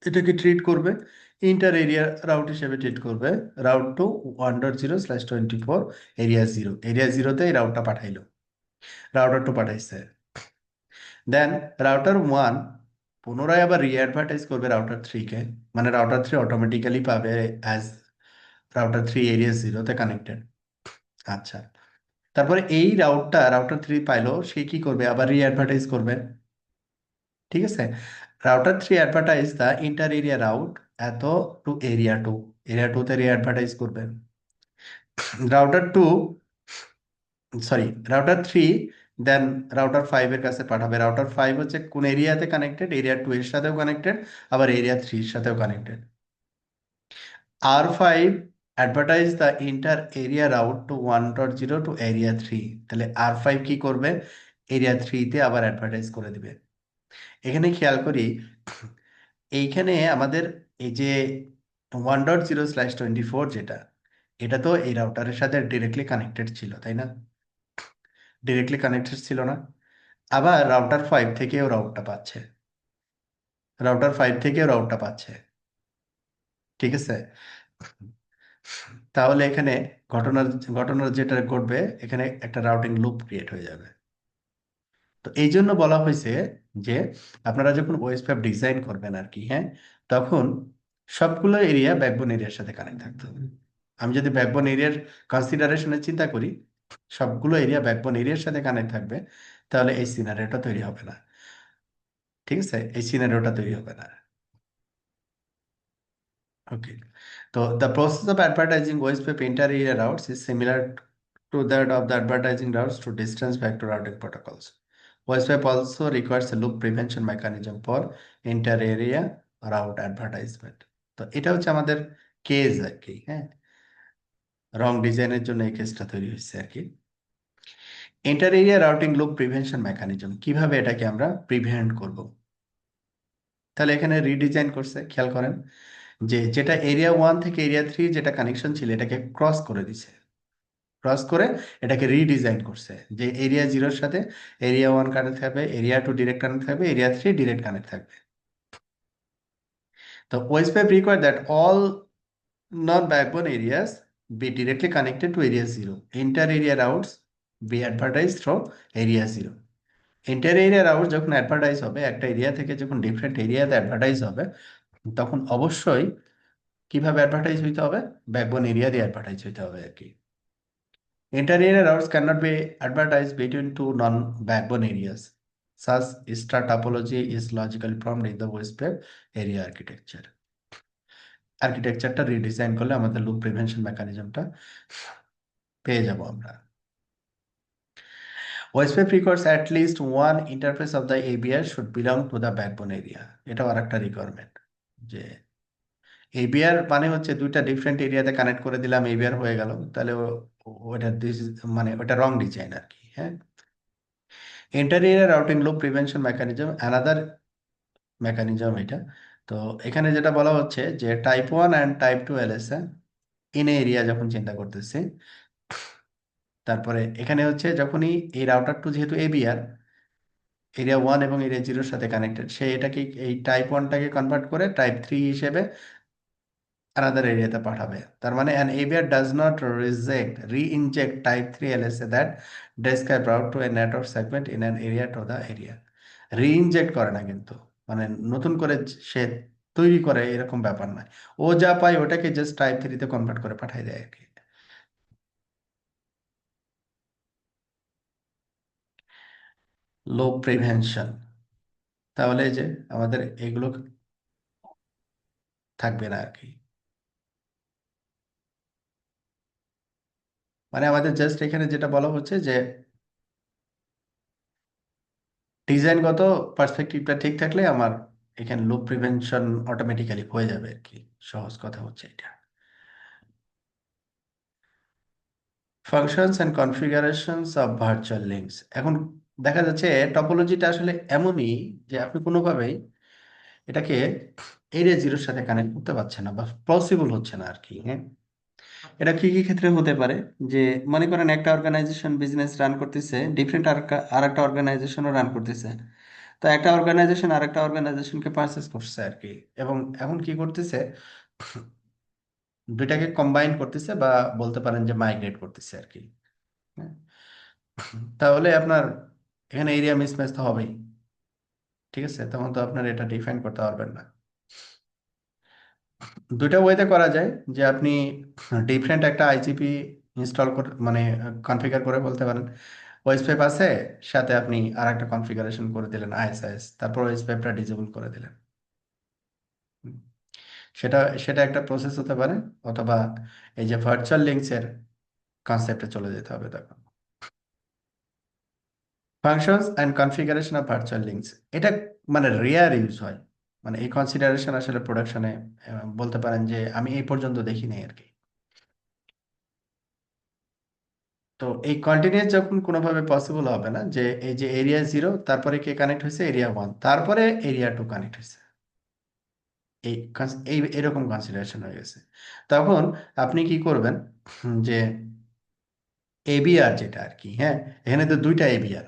এটাকে ট্রিট করবে, ইন্টার এরিয়া রাউট হিসেবে ট্রিট করবে। Route to 1.0/24 area zero, area জিরোতে এই রাউটটা পাঠাইলো, রাউটার টু পাঠাইছে। দেন রাউটার ওয়ান পুনরায় আবার রিঅ্যাডভার্টাইজ করবে রাউটার থ্রিকে, মানে রাউটার থ্রি অটোমেটিক্যালি পাবে অ্যাজ রাউটার থ্রি এরিয়া জিরোতে কানেক্টেড। আচ্ছা, তারপরে এই রাউটার থ্রি পাইলো, সে কি করবে, আবার রিঅ্যাডভার্টাইজ করবে। ঠিক আছে, router three advertise the inter area route এত টু এরিয়া টু, এরিয়া টুতে রিঅ্যাডভার্টাইজ করবে। Router two, sorry, router three then router five এর কাছে পাঠাবে। রাউটার ফাইভ হচ্ছে কোন এরিয়াতে কানেক্টেড, এরিয়া টু এর সাথেও কানেক্টেড, আবার এরিয়া থ্রির সাথেও connected. R five advertise the inter area route to 1.0 to area three, তাহলে আর ফাইভ কি করবে, এরিয়া থ্রিতে আবার অ্যাডভার্টাইজ করে দিবে। এখানে খেয়াল করি, এইখানে আমাদের এই যে 1.0/24 যেটা, এটা তো এই রাউটারের সাথে ডিরেক্টলি কানেক্টেড ছিল, তাই না? ডিরেক্টলি কানেক্টেড ছিল না? আবার রাউটার ফাইভ থেকেও রাউটটা পাচ্ছে, রাউটার ফাইভ থেকেও রাউটটা পাচ্ছে। ঠিক আছে, তাহলে এখানে ঘটনার ঘটনার যেটা ঘটবে, এখানে একটা রাউটিং লুপ ক্রিয়েট হয়ে যাবে। তো এই জন্য বলা হয়েছে যে আপনারা যখন ওএসপিএফ ডিজাইন করবেন আর কি, হ্যাঁ, তখন সবগুলো এরিয়া ব্যাকবোন এরিয়ার সাথে কানেক্ট থাকতে হবে। আমি যদি ব্যাকবোন এরিয়ার কনসিডারেশনে চিন্তা করি, সবগুলো এরিয়া ব্যাকবোন এরিয়ার সাথে কানেক্ট থাকবে, তাহলে এই সিনারিওটা তৈরি হবে না। ঠিক আছে, এই সিনারিওটা তৈরি হবে না। Okay. So the process of advertising OSPF inter-area routes is similar to that of the advertising routes to distance vector routing protocols. OSPF also requires a loop prevention mechanism for inter-area route advertisement. তো এটা হচ্ছে আমাদের কেস আর কি। হ্যাঁ, রং ডিজাইনের জন্য এই কেসটা তৈরি হয়েছে আর কি। Inter area routing loop prevention mechanism, কিভাবে এটাকে আমরা প্রিভেন্ট করব, তাহলে এখানে রিডিজাইন করছে, খেয়াল করেন, যে যেটা এরিয়া ওয়ান থেকে এরিয়া থ্রি যেটা কানেকশন ছিল এটাকে ক্রস করে দিছে, ক্রস করে এটাকে রিডিজাইন করছে, যে এরিয়া জিরোর সাথে এরিয়া ওয়ান কানেক্ট থাকবে, এরিয়া টু ডিরেক্ট কানেক্ট থাকবে, এরিয়া থ্রি ডিরেক্ট কানেক্ট থাকবে। তো OSPF require that all non backbone areas be directly connected to area 0. Inter area routes be advertised through area 0. Inter area route যখন অ্যাডভার্টাইজ হবে, একটা এরিয়া থেকে যখন ডিফারেন্ট এরিয়াতে অ্যাডভার্টাইজ হবে, তখন অবশ্যই কিভাবে অ্যাডভার্টাইজ হইতে হবে, ব্যাকবোন এরিয়া দিয়ে অ্যাডভার্টাইজ হইতে হবে আর কি। Inter-area routes cannot be advertised between two non-backbone areas. Such star topology is logically formed in the WSPF area architecture. আর্কিটেকচারটা রিডিজাইন করলে আমাদের লুপ প্রিভেনশন মেকানিজমটা পেয়ে যাব আমরা। OSPF requires at least one interface of the ABR should belong to the backbone area. এটাও আরেকটা রিকোয়ারমেন্ট, যে এবিআর মানে হচ্ছে দুইটা ডিফারেন্ট এরিয়াতে কানেক্ট করে দিলাম, এবিআর হয়ে গেল, তাহলে ওটা মানে ওটা রং ডিজাইন আর কি। হ্যাঁ, interior routing loop prevention mechanism another mechanism এটা। তো এখানে যেটা বলা হচ্ছে যে type one and type two LSA in area যখন চিন্তা করতেছি, তারপরে এখানে হচ্ছে যখনই এই রাউটার টু যেহেতু এবিআর এরিয়া ওয়ান এবং এরিয়া জিরোর সাথে কানেক্টেড, সে এটাকে এই টাইপ ওয়ানটাকে কনভার্ট করে টাইপ থ্রি হিসেবে অ্যানাদার এরিয়াতে পাঠাবে। তার মানে an ABR does not reject re-inject type 3 LSA that describe route to a network segment in an area to the area। রি-ইনজেক্ট করে না কিন্তু, মানে নতুন করে সে তৈরি করে এরকম ব্যাপার নয়। ও যা পায় ওটাকে জাস্ট টাইপ থ্রিতে কনভার্ট করে পাঠাই দেয় আর কি। লো প্রিভেনশন, তাহলে এই যে আমাদের এগুলো থাকবে না আর কি। মানে আমাদের জাস্ট এখানে যেটা বলা হচ্ছে যে ডিজাইনগত পার্সপেক্টিভটা ঠিক থাকলে আমার এখানে লুপ প্রিভেনশন অটোমেটিক্যালি হয়ে যাবে আর কি। সহজ কথা হচ্ছে এটা। Functions and configurations of virtual links. এখন দেখা যাচ্ছে টপোলজিটা আসলে এমনই যে আপনি কোনোভাবেই এটাকে এরিয়া জিরোর সাথে কানেক্ট করতে পারছেন না, বা পসিবল হচ্ছে না আর কি। হ্যাঁ, এটা কি কি ক্ষেত্রে হতে পারে? যে মনে করেন একটা অর্গানাইজেশন বিজনেস রান করতেছে, ডিফারেন্ট আর একটা অর্গানাইজেশনও রান করতেছে। তো একটা অর্গানাইজেশন আর একটা অর্গানাইজেশনকে পারচেস করছে আর কি, এবং এখন কি করতেছে, দুইটাকে কম্বাইন করতেছে বা বলতে পারেন যে মাইগ্রেট করতেছে আর কি। হ্যাঁ, তাহলে আপনার এখানে এরিয়া মিসম্যাচ তো হবেই। ঠিক আছে, তখন তো আপনার এটা ডিফাইন করতে পারবেন না। দুইটা ওয়েতে করা যায়, যে আপনি ডিফারেন্ট একটা আইজিপি ইনস্টল করে, মানে কনফিগার করে বলতে পারেন ওএসপিএফ আছে, সাথে আপনি আর একটা কনফিগারেশন করে দিলেন আইএসআইএস, তারপর ওএসপিএফটা ডিসেবল করে দিলেন। হুম। সেটা সেটা একটা প্রসেস হতে পারে। অথবা এই যে ভার্চুয়াল লিঙ্কস এর কনসেপ্টে চলে যেতে হবে তখন। Functions and configuration of virtual links, এটা মানে রেয়ার ইউজ হয়। মানে এই কনসিডারেশন আসলে প্রোডাকশনে বলতে পারেন যে আমি এই পর্যন্ত দেখিনি আর কি। তো এই কন্টিনিউয়াস যখন কোনোভাবে পসিবল হবে না, যে এই যে এরিয়া জিরো তারপরে কে কানেক্ট হয়েছে, এরিয়া ওয়ান তারপরে এরিয়া টু কানেক্ট হয়েছে, এই এরকম কনসিডারেশন হয়ে গেছে, তখন আপনি কি করবেন, যে এবিআর যেটা আর কি, হ্যাঁ, এখানে তো দুইটা এবিআর,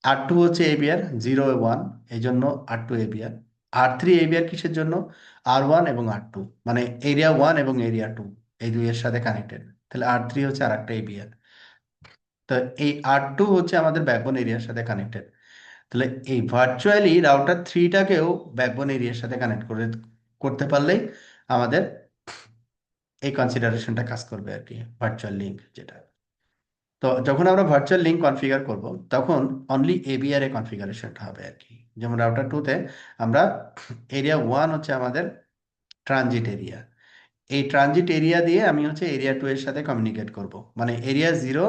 আর টু হচ্ছে এবিআর জিরো ওয়ান, এই জন্য আর টু এবিআর। আর থ্রি এবিআর কিসের জন্য, আর ওয়ান এবং আর টু, মানে এরিয়া ওয়ান এবং এরিয়া টু এই দুইয়ের সাথে কানেক্টেড। তাহলে আর থ্রি হচ্ছে আর একটা এবিআর। তো এই আর টু হচ্ছে আমাদের ব্যাকবোন এরিয়ার সাথে কানেক্টেড। তাহলে এই ভার্চুয়ালি রাউটার থ্রিটাকেও ব্যাকবোন এরিয়ার সাথে কানেক্ট করে করতে পারলেই আমাদের এই কনসিডারেশনটা কাজ করবে আর কি, ভার্চুয়াল লিঙ্ক যেটা। তো যখন আমরা ভার্চুয়াল লিঙ্ক কনফিগার করব, তখন অনলি এবিআর এ কনফিগারেশনটা হবে আর কি। যেমন রাউটার টুতে আমরা এরিয়া ওয়ান হচ্ছে আমাদের ট্রানজিট এরিয়া, এই ট্রানজিট এরিয়া দিয়ে আমি হচ্ছে এরিয়া টু এর সাথে কমিউনিকেট করব, মানে area zero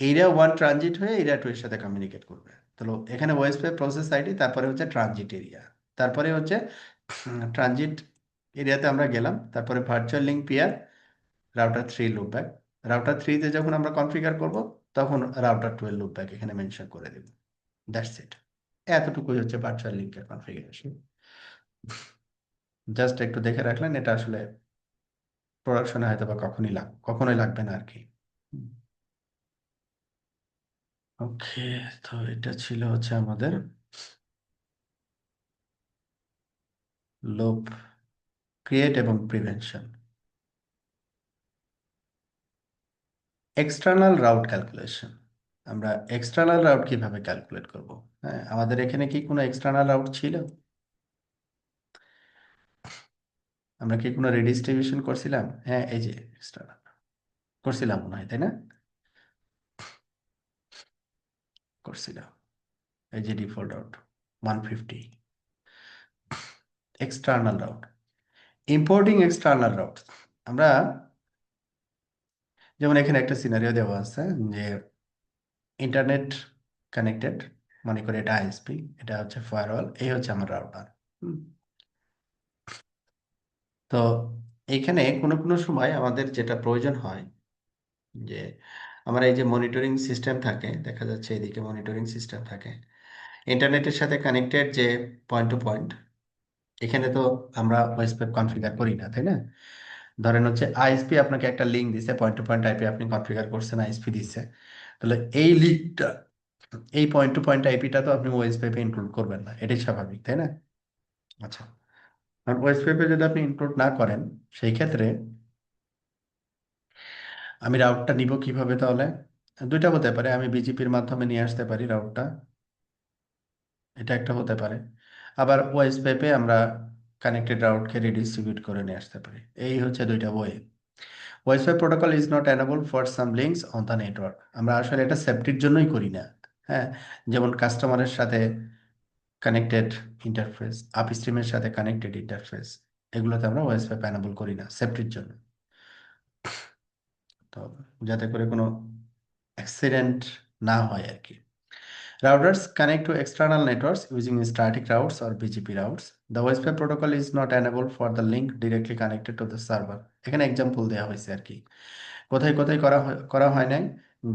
area one transit হয়ে এরিয়া টু এর সাথে কমিউনিকেট করবে। তো এখানে ওএসপি প্রসেস আইডি, তারপরে হচ্ছে ট্রানজিট এরিয়া, তারপরে হচ্ছে ট্রানজিট এরিয়াতে আমরা গেলাম, তারপরে virtual link peer, router three loopback. Router থ্রিতে যখন আমরা কনফিগার করব, তখন রাউটার টু এর লুপব্যাক এখানে মেনশন করে দেব। That's it. এতটুকুই হচ্ছে ভার্চুয়াল লিঙ্কের কনফিগারেশন। জাস্ট একটু দেখে রাখলেন, এটা আসলে প্রোডাকশনে হয়তো বা কখনোই লাগবে না আর কি। ওকে, তো এটা ছিল হচ্ছে আমাদের লোপ ক্রিয়েট এবং প্রিভেনশন। এক্সটার্নাল রাউট ক্যালকুলেশন, আমরা এক্সটার্নাল রাউট কিভাবে ক্যালকুলেট করব? হ্যাঁ, আমাদের এখানে কি কোনো এক্সটার্নাল রাউট ছিল? আমরা কি কোনো রিডিস্ট্রিবিউশন করছিলাম? হ্যাঁ, এই যে এক্সটার্নাল করছিলাম মনে হয়, তাই না? করছিলাম। এই যে default route 150, external route, importing external route. আমরা যেমন এখানে একটা সিনারিও দেওয়া আছে, যে ইন্টারনেট কানেক্টেড, মনে করি এটা আইএসপি, এটা হচ্ছে ফায়ারওয়াল, এই হচ্ছে আমার রাউটার। তো এইখানে কোনো কোনো সময় আমাদের যেটা প্রয়োজন হয়, যে আমার এই যে মনিটরিং সিস্টেম থাকে, দেখা যাচ্ছে এদিকে মনিটরিং সিস্টেম থাকে, ইন্টারনেটের সাথে কানেক্টেড যে পয়েন্ট টু পয়েন্ট, এখানে তো আমরা ওয়েসপেপ কনফিগার করি না, তাই না? ধরেন হচ্ছে আইএসপি আপনাকে একটা লিঙ্ক দিছে, পয়েন্ট টু পয়েন্ট আইপি আপনি কনফিগার করছেন, আইএসপি দিচ্ছে, তাহলে এই লিঙ্কটা, এই পয়েন্ট টু পয়েন্ট আইপিটা তো আপনি ওয়েসপেপে ইনক্লুড করবেন না, এটাই স্বাভাবিক, তাই না? আচ্ছা, কারণ ওএসপিএফ যদি আপনি ইনক্লুড না করেন, সেই ক্ষেত্রে আমি রাউটটা নিব কিভাবে তাহলে? দুইটা হতে পারে, আমি বিজিপির মাধ্যমে নিয়ে আসতে পারি রাউটটা, এটা একটা হতে পারে। আবার ওএসপিএফে আমরা কানেক্টেড রাউটকে রিডিস্ট্রিবিউট করে নিয়ে আসতে পারি। এই হচ্ছে দুইটা way. Wifi protocol is not enable for some links on the network. আমরা আসলে এটা সেফটির জন্যই করি না। হ্যাঁ, যেমন কাস্টমারের সাথে কানেক্টেড ইন্টারফেস, আপস্ট্রিমের সাথে কানেক্টেড ইন্টারফেস, এগুলোতে আমরা ওয়াইফাই এনেবল করি না সেফটির জন্য। তো যাতে করে কোনো অ্যাক্সিডেন্ট না হয় আর কি। Routers connect to external networks using static routes or BGP routes. The OSPF protocol is not enabled for the link directly connected to the server. এখানে এক্সাম্পল দেওয়া হয়েছে আর কি। কোথায় কোথায় করা হয় নাই,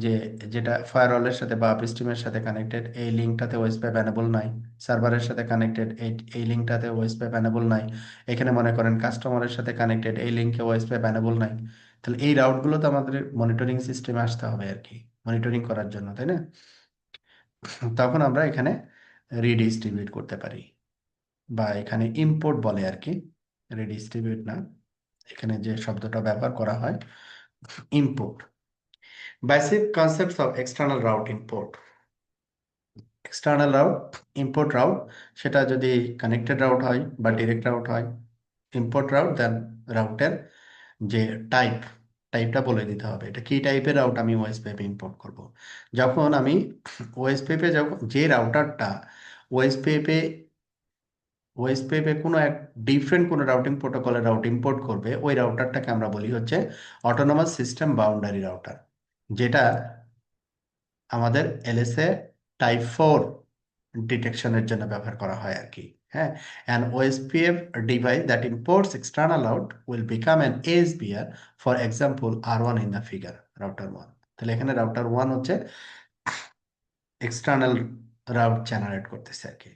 যে যেটা ফায়ারওয়ালের সাথে বা আপস্ট্রিমের সাথে কানেক্টেড, এই লিঙ্কটাতে ওএসপিএফ অ্যানেবল নাই। সার্ভারের সাথে কানেক্টেড, এই লিঙ্কটাতে ওএসপিএফ অ্যানেবল নাই। এখানে মনে করেন কাস্টমারের সাথে কানেক্টেড, এই লিঙ্কে ওএসপিএফ অ্যানেবল নাই। তাহলে এই রাউটগুলো তো আমাদের মনিটরিং সিস্টেমে আসতে হবে আর কি, মনিটরিং করার জন্য, তাই না? তখন আমরা এখানে রিডিস্ট্রিবিউট করতে পারি, বা এখানে ইম্পোর্ট বলে আর কি, রিডিস্ট্রিবিউট না। এখানে যে শব্দটা ব্যবহার করা হয়, import. Basic concepts of external route import. External route, import route, সেটা যদি কানেক্টেড রাউট হয় বা ডিরেক্ট রাউট হয়। ইম্পোর্ট রাউট, দেন রাউটের যে টাইপ, টাইপটা বলে দিতে হবে এটা কি টাইপের রাউট আমি ওএসপিএফে ইম্পোর্ট করব। যখন আমি ওএসপিএফে, যখন যে রাউটারটা ওএসপিএফে ওএসপিএফে কোনো এক ডিফারেন্ট কোনো রাউটিং প্রোটোকলের রাউট ইম্পোর্ট করবে, ওই রাউটারটাকে আমরা বলি হচ্ছে অটোনোমাস সিস্টেম বাউন্ডারি রাউটার, যেটা আমাদের এলএসএ টাইপ 4 ডিটেকশনের জন্য ব্যবহার করা হয় আর কি। হ্যাঁ, an OSPF device that imports external route will become an ASBR, for example R1 in the figure, router 1। তাহলে এখানে রাউটার 1 হচ্ছে এক্সটার্নাল রাউট জেনারেট করতেছে আর কি।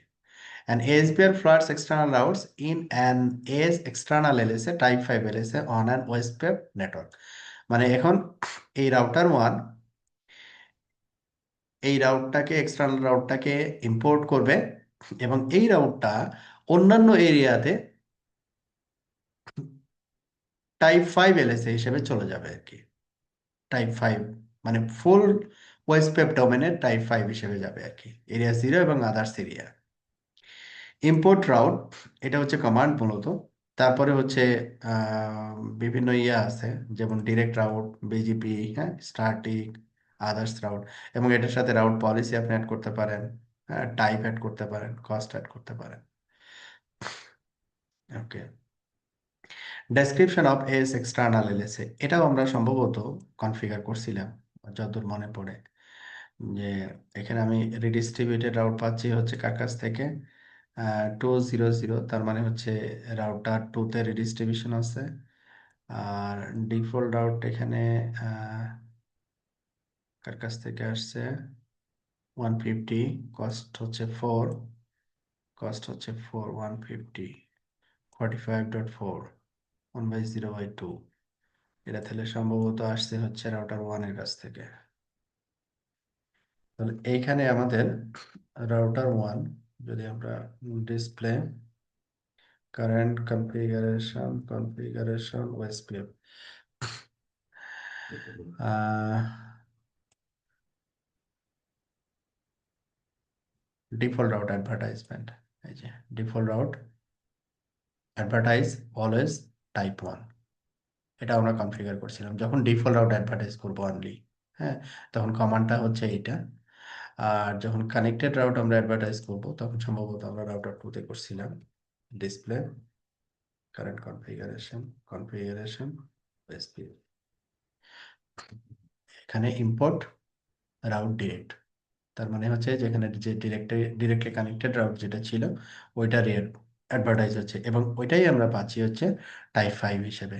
An ASBR floods external routes in an AS external LSA type 5 LSA on an OSPF network। মানে এখন এই রাউটার 1 এই রাউটটাকে, এক্সটার্নাল রাউটটাকে ইম্পোর্ট করবে, এবং এই রাউটটা অন্যান্য এরিয়াতে টাইপ 5 এলএসএ হিসেবে চলে যাবে আর কি। টাইপ 5 মানে ফুল ওয়েসপেপ ডোমেনের টাইপ 5 হিসেবে যাবে আর কি, এরিয়া 0 এবং আদার্স এরিয়া। ইম্পোর্ট রাউট, এটা হচ্ছে কমান্ড মূলত। তারপরে হচ্ছে বিভিন্ন ইয়ে আছে, যেমন ডিরেক্ট রাউট, বিজিপি, হ্যাঁ, স্ট্যাটিক, আদার্স রাউট। এবং এটার সাথে রাউট পলিসি আপনি অ্যাড করতে পারেন, হ্যাঁ, টাইপ অ্যাড করতে পারেন, কস্ট অ্যাড করতে পারেন। Okay, description of AS external LSA, এটাও আমরা সম্ভবত কনফিগার করছিলাম যতদূর মনে পড়ে। যে এখানে আমি রিডিস্ট্রিবিউটেড রাউট পাচ্ছি হচ্ছে কার কাছ থেকে, 200, তার মানে হচ্ছে রাউটার 2 তে রিডিস্ট্রিবিউশন আছে। আর ডিফল্ট রাউট এখানে কার কাছ থেকে আসছে, 150, কস্ট হচ্ছে 4, কস্ট হচ্ছে 4, 150, 45.4, 1/0/2। এটা তাহলে সম্ভবত আসছে হচ্ছে রাউটার 1 এর কাছ থেকে। তাহলে এইখানে আমাদের রাউটার 1, যদি আমরা display current configuration OSPF, default route advertisement, এই যে default route advertise always type 1, এটা আমরা কনফিগার করছিলাম যখন ডিফল্ট রাউট অ্যাডভার্টাইজ করবো অনলি। হ্যাঁ, তখন কমান্ডটা হচ্ছে এইটা। আর যখন কানেক্টেড রাউট আমরা অ্যাডভার্টাইজ করব, তখন সম্ভবত আমরা রাউটার 2 তে করছিলাম। ডিসপ্লে কারেন্ট কনফিগারেশন ওএসপিএফ, এখানে ইম্পোর্ট রাউট ডিরেক্ট, তার মানে হচ্ছে যেখানে যে ডিরেক্টলি কানেক্টেড রাউট যেটা ছিল, ওইটা অ্যাডভার্টাইজ হচ্ছে, এবং ওইটাই আমরা পাচ্ছি হচ্ছে টাইপ 5 হিসেবে।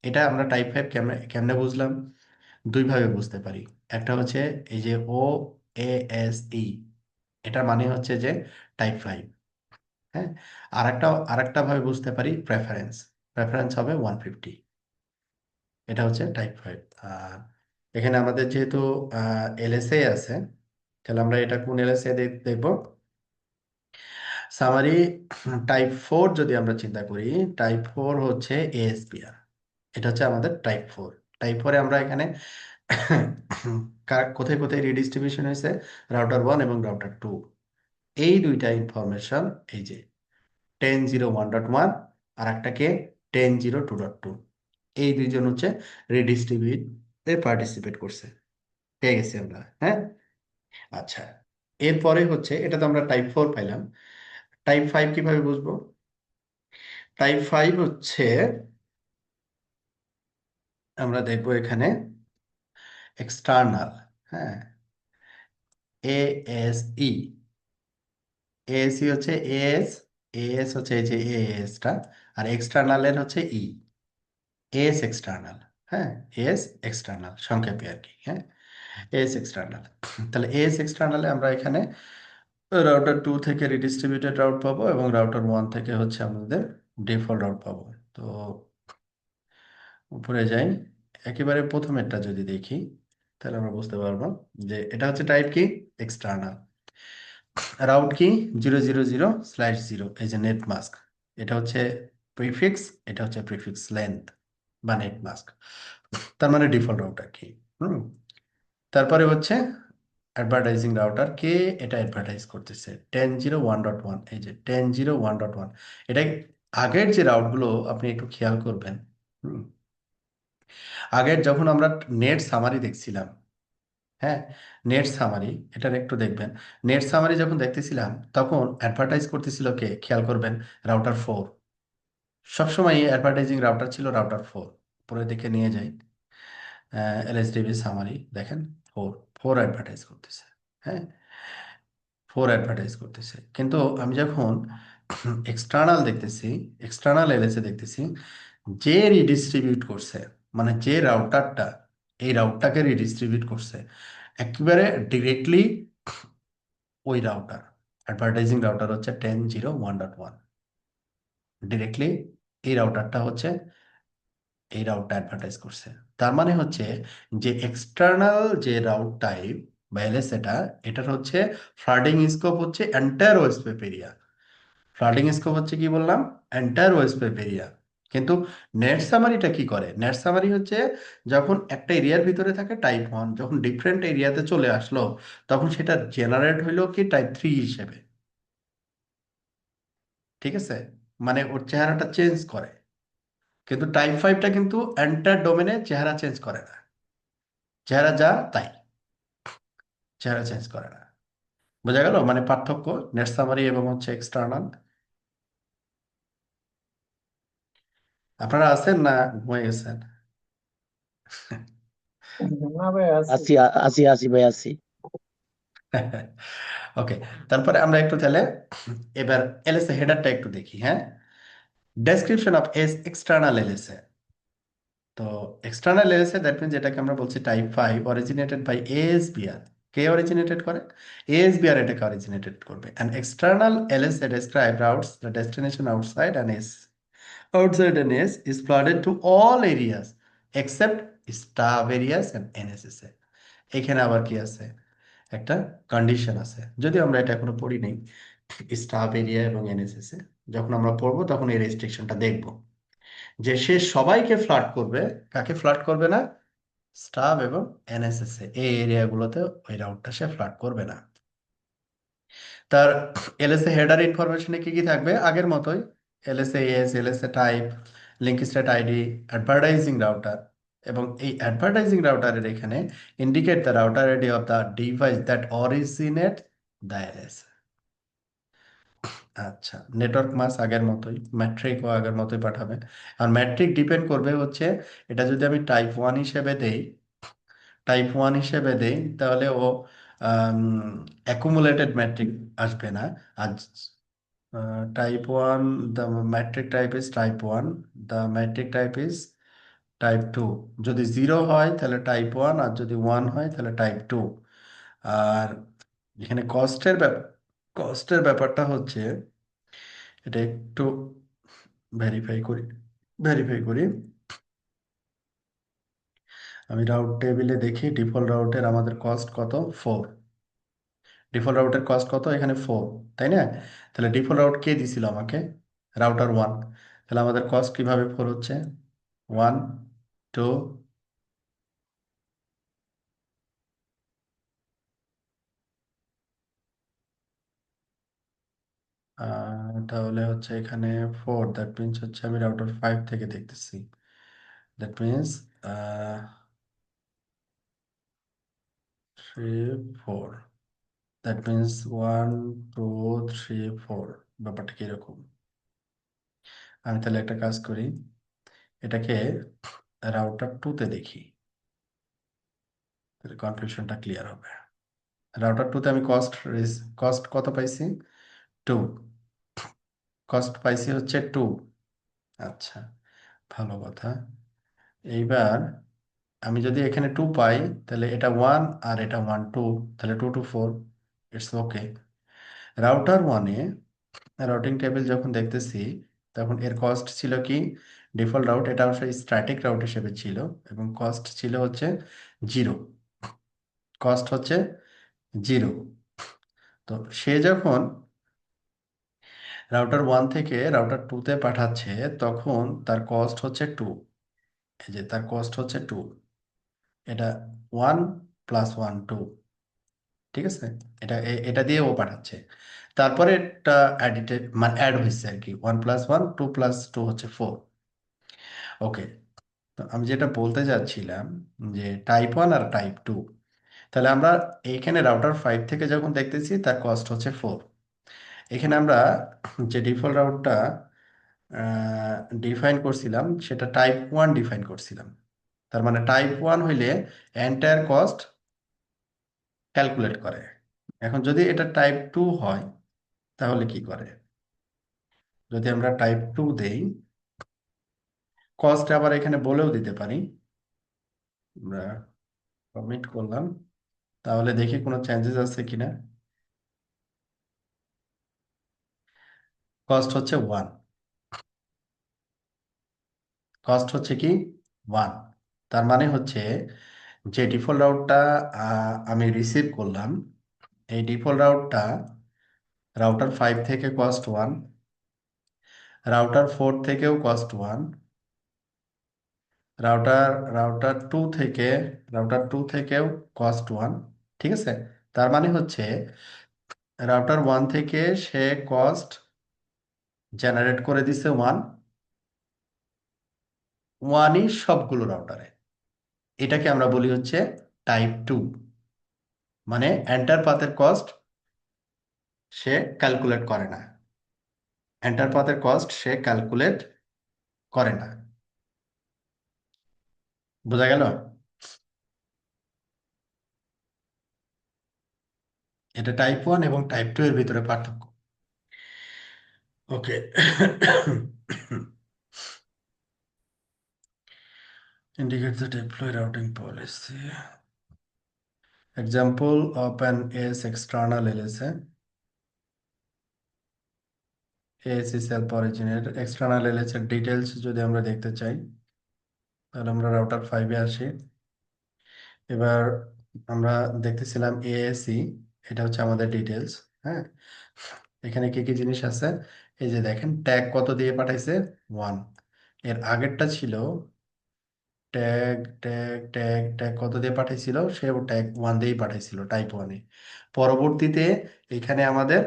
এটা আমরা টাইপ 5 কেমনে কেমনে বুঝলাম? দুইভাবে বুঝতে পারি। একটা হচ্ছে এই যে OASE, এটা মানে হচ্ছে যে টাইপ 5। হ্যাঁ, আরেকটা ভাবে বুঝতে পারি, প্রেফারেন্স, প্রেফারেন্স হবে 150, এটা হচ্ছে টাইপ 5। আর এখানে আমাদের যেহেতু এলএসএ আছে, তাহলে আমরা এটা কোন এলএসএ দেখবো, সামারি টাইপ 4 যদি আমরা চিন্তা করি, টাইপ 4 হচ্ছে এএসপিআর। এটা হচ্ছে আমাদের টাইপ 4। টাইপ 4 এ আমরা এখানে কোথায় কোথায় রিডিস্ট্রিবিউশন হয়েছে, রাউটার 1 এবং রাউটার 2, এই দুইটা ইনফরমেশন, এই যে 10.0.1 আর একটাকে 10.0.2.2, এই দুইজন হচ্ছে রিডিস্ট্রিবিউটে পার্টিসিপেট করছে। পেয়ে গেছি আমরা, হ্যাঁ। আচ্ছা, এরপরে হচ্ছে, এটা তো আমরা টাইপ 4 পাইলাম। টাইপ 5 কিভাবে বুঝবো? টাইপ 5 হচ্ছে, আমরা দেখবো এখানে এক্সটার্নাল, হ্যাঁ, এএসই। এএসই হচ্ছে এএস, এএস হচ্ছে এই যে এএসটা, আর এক্সটার্নালের হচ্ছে ই, এএস এক্সটার্নাল। হ্যাঁ, এএস এক্সটার্নাল সংক্ষেপে আর কি, হ্যাঁ, এএস এক্সটার্নাল। তাহলে এএস এক্সটার্নালে আমরা এখানে রাউটার 2 থেকে রিডিস্ট্রিবিউটেড রাউট পাবো, এবং রাউটার 1 থেকে হচ্ছে আমাদের ডিফল্ট রাউট পাবো। তো উপরে যাই, একেবারে প্রথমেরটা যদি দেখি, তাহলে আমরা বুঝতে পারবো যে এটা হচ্ছে টাইপ কি, এক্সটার্নাল। রাউট কি, 0.0.0/0, এই যে নেট মাস্ক, এটা হচ্ছে প্রিফিক্স, এটা হচ্ছে প্রিফিক্স লেন্থ বা নেট মাস্ক, তার মানে ডিফল্ট রাউটার কি। হুম। তারপরে হচ্ছে অ্যাডভার্টাইজিং রাউটার কে, এটা অ্যাডভার্টাইজ করতেছে 10.0.1.1, এই যে 10.0.1.1। এটা আগের যে রাউটগুলো আপনি একটু খেয়াল করবেন। হুম। আগের যখন আমরা নেট সামারি দেখছিলাম, হ্যাঁ, নেট সামারি, এটার একটু দেখবেন। নেট সামারি যখন দেখতেছিলাম, তখন অ্যাডভার্টাইজ করতেছিল কে, খেয়াল করবেন, রাউটার 4। সবসময় অ্যাডভার্টাইজিং রাউটার ছিল রাউটার 4। পরের দিকে নিয়ে যাই, এলএসডিবি সামারি দেখেন, 4, 4 অ্যাডভার্টাইজ করতেছে, হ্যাঁ, 4 অ্যাডভার্টাইজ করতেছে। কিন্তু আমি যখন এক্সটার্নাল দেখতেছি, এক্সটার্নাল এলএসএ দেখতেছি, যে রিডিস্ট্রিবিউট করছে, মানে যে রাউটারটা এই রাউটটাকে রিডিস্ট্রিবিউট করছে, একেবারে ডিরেক্টলি ওই রাউটার, অ্যাডভার্টাইজিং রাউটার হচ্ছে 10.0.1.1, ডিরেক্টলি এই রাউটারটা হচ্ছে, এই রাউটটা অ্যাডভার্টাইজ করছে। তার মানে হচ্ছে যে এক্সটার্নাল যে রাউট টাইপ বা এলএসএটা, এটার হচ্ছে ফ্লাডিং স্কোপ হচ্ছে এন্টায়ার ওয়েস্টপেপ এরিয়া। ফ্লাডিং স্কোপ হচ্ছে কি বললাম, এন্টায়ার ওয়েস্টপেপ এরিয়া। কিন্তু নেট সামারিটা কি করে, নেট সামারি হচ্ছে যখন একটা এরিয়ার ভিতরে থাকে টাইপ 1, যখন ডিফারেন্ট এরিয়াতে চলে আসলো, তখন সেটা জেনারেট হইলো কি টাইপ 3 হিসেবে। ঠিক আছে, মানে ওর চেহারাটা চেঞ্জ করে। কিন্তু টাইপ 5টা কিন্তু এন্টার ডোমেনে চেহারা চেঞ্জ করে না, চেহারা যা তাই, চেহারা চেঞ্জ করে না। বোঝা গেল মানে পার্থক্য নেট সামারি এবং হচ্ছে এক্সটার্নাল। আপনারা আছেন না ঘুমিয়ে গেছেন? না ভাই আছি। আছি আছি আছি ভাই আছি। ওকে, তারপরে আমরা একটু তাহলে এবার এলএসএ হেডারটা একটু দেখি, হ্যাঁ। Description of AS external LSA. তো এক্সটার্নাল এলএসএ দ্যাট মিনস যেটাকে আমরা বলছি টাইপ 5, অরিজিনেটেড বাই এএসবিআর। কে অরিজিনেটেড করে? এএসবিআর এটাকে অরিজিনেটেড করবে। And external LSA describe routes the destination outside and AS, outside NS is flooded to all areas except staff areas and NSS এ। এখানে আবার কি আছে, একটা কন্ডিশন আছে, যদি আমরা এটা এখনো পড়ি নাই, স্টাফ এরিয়া এবং এনএসএস এ যখন আমরা পড়বো তখন এই রেস্ট্রিকশনটা দেখব, যে সে সবাইকে ফ্লাড করবে, কাকে ফ্লাড করবে না, স্টাফ এবং এনএসএস এ, এই এরিয়াগুলোতে ওই রাউটটা সে ফ্লাড করবে না। তার এলএসএ হেডার ইনফরমেশনে কি কি থাকবে, আগের মতোই, LSA S, LSA type, link state ID, advertising router, এবং এই অ্যাডভার্টাইজিং রাউটারের এখানে indicate the router ID of the device that originate the LS. আচ্ছা, নেটওয়ার্ক মাস আগের মতোই, ম্যাট্রিকও আগের মতোই পাঠাবে। আর ম্যাট্রিক ডিপেন্ড করবে হচ্ছে, এটা যদি আমি টাইপ 1 হিসেবে দেই, টাইপ 1 হিসেবে দেই, তাহলে ও অ্যাকুমুলেটেড ম্যাট্রিক আসবে না। আর type 1, the metric type is type 1, the metric type is type 2। যদি 0 হয় তাহলে টাইপ 1, আর যদি 1 হয় তাহলে টাইপ 2। আর এখানে কস্টের ব্যাপারটা হচ্ছে, এটা একটু ভেরিফাই করি, ভেরিফাই করি। আমি রাউট টেবিলে দেখি ডিফল্ট রাউটের আমাদের কস্ট কত, 4। ডিফল্ট রাউটের কস্ট কত এখানে 4, তাই না? তাহলে ডিফল্ট রাউট কে দিছিল আমাকে? রাউটার 1। তাহলে আমাদের কস্ট কিভাবে 4 হচ্ছে? 1, 2, তাহলে হচ্ছে এখানে 4, দ্যাট মিনস হচ্ছে আমি রাউটার 5 থেকে দেখতেছি। That means 3, 4, that means 1, 2, 3, 4। ব্যাপারটা কিরকম? আমি তাহলে একটা কাজ করি, এটাকে রাউটার 2 তে দেখি, তাহলে কনফিউশনটা ক্লিয়ার হবে। রাউটার 2 তে আমি কস্ট কত পাইছি? 2। কস্ট পাইছি হচ্ছে 2। আচ্ছা, ভালো কথা। এইবার আমি যদি এখানে 2 পাই, তাহলে এটা 1 আর এটা 1, 2, তাহলে 2 to 4, ইটস ওকে। রাউটার 1-এ রাউটিং টেবিল যখন দেখতেছি, তখন এর কস্ট ছিল কি? ডিফল্ট রাউট, এটা অবশ্যই স্ট্যাটিক রাউট হিসেবে ছিল, এবং কস্ট ছিল হচ্ছে 0। কস্ট হচ্ছে 0। তো সে যখন রাউটার 1 থেকে রাউটার 2-তে পাঠাচ্ছে, তখন তার কস্ট হচ্ছে 2। এই যে তার কস্ট হচ্ছে 2, এটা 1 প্লাস 1, 2, ঠিক আছে? এটা দিয়ে ও পাঠাচ্ছে। তারপরে এটা অ্যাডিটেড মানে অ্যাড হয়েছে আর কি, 1 প্লাস 1, 2 প্লাস 2 হচ্ছে 4। ওকে। তো আমি যেটা বলতে চাচ্ছিলাম, যে টাইপ 1 আর টাইপ 2, তাহলে আমরা এইখানে রাউটার 5 থেকে যখন দেখতেছি তার কস্ট হচ্ছে 4। এখানে আমরা যে ডিফল্ট রাউটটা ডিফাইন করছিলাম, সেটা টাইপ 1 ডিফাইন করছিলাম। তার মানে টাইপ 1 হইলে এন্টায়ার কস্ট ক্যালকুলেট করে। এখন যদি এটা টাইপ 2 হয়, তাহলে কি করে? যদি আমরা টাইপ 2 দেই, কস্ট আবার এখানে বলেও দিতে পারি। আমরা কমিট করলাম, তাহলে দেখি কোনো চেঞ্জেস আছে কিনা। কস্ট হচ্ছে 1। কস্ট হচ্ছে কি? 1। তার মানে হচ্ছে যে ডিফল্ট রাউটটা আমি রিসিভ করলাম, এই ডিফল্ট রাউটটা রাউটার 5 থেকে কস্ট 1, রাউটার 4 থেকেও কস্ট 1, রাউটার রাউটার 2 থেকে রাউটার 2 থেকেও কস্ট 1, ঠিক আছে? তার মানে হচ্ছে রাউটার 1 থেকে সে কস্ট জেনারেট করে দিছে 1, 1ই সবগুলো রাউটারে। এটাকে আমরা বলি হচ্ছে টাইপ 2। মানে এন্টার পাথের কস্ট সে ক্যালকুলেট করে না, এন্টার পাথের কস্ট সে ক্যালকুলেট করে না। বোঝা গেল? এটা টাইপ 1 এবং টাইপ 2 এর ভিতরে পার্থক্য। ওকে। indicate the deploy routing policy. Example, open AS external LSA. AS is self originated. External LSA এর ডিটেলস যদি আমরা দেখতে চাই, তাহলে আমরা রাউটার 5-এ আসি। এবার আমরা দেখতেছিলাম ASE, এটা হচ্ছে আমাদের ডিটেলস। হ্যাঁ, এখানে কি কি জিনিস আছে? এই যে দেখেন, ট্যাগ কত দিয়ে পাঠাইছে? 1। এর আগেরটা ছিল ট্যাগ ট্যাগ ট্যাগ ট্যাগ কত দিয়ে পাঠাইছিল? সেও ট্যাগ 1 দিয়েই পাঠাইছিল, টাইপ 1-এ। পরবর্তীতে এখানে আমাদের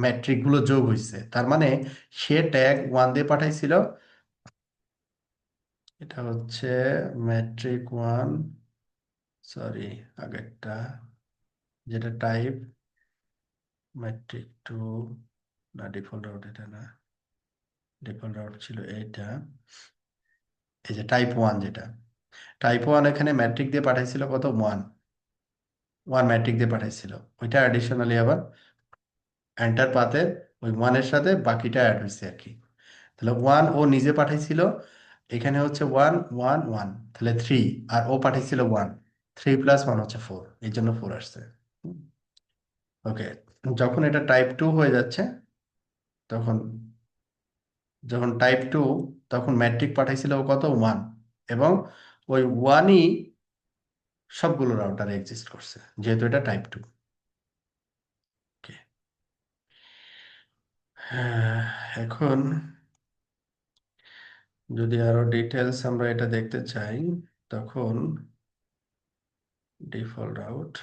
ম্যাট্রিক গুলো যোগ হয়েছে, তার মানে সে ট্যাগ 1 দিয়ে পাঠাইছিল। এটা হচ্ছে ম্যাট্রিক 1, সরি, আগেরটা যেটা টাইপ ম্যাট্রিক 2, না ডিফল্ট রাউট এটা না, ডিফল্ট রাউট ছিল এইটা। এই যে টাইপ 1, যেটা টাইপ 1 এখানে ম্যাট্রিক দিয়ে পাঠাইছিল কত? 1, 1 ম্যাট্রিক দিয়ে পাঠাইছিল। ওইটা অ্যাডিশনালি আবার এন্টার পাতে ওই 1-এর সাথে বাকিটা অ্যাড হয়েছে আর কি। তাহলে 1 ও নিজে পাঠাইছিল, এখানে হচ্ছে 1, 1, 1, তাহলে 3। আর ও পাঠাইছিল 1, 3 প্লাস 1 হচ্ছে 4, এই জন্য 4 আসছে। ওকে। যখন এটা টাইপ 2 হয়ে যাচ্ছে, তখন যখন টাইপ 2, তখন ম্যাট্রিক পাঠাইছিল ও কত? 1। এবং ওই 1ই সবগুলো রাউটারে এক্সিস্ট করছে, যেহেতু এটা টাইপ 2। হ্যাঁ, এখন যদি আরো ডিটেলস আমরা এটা দেখতে চাই, তখন default route,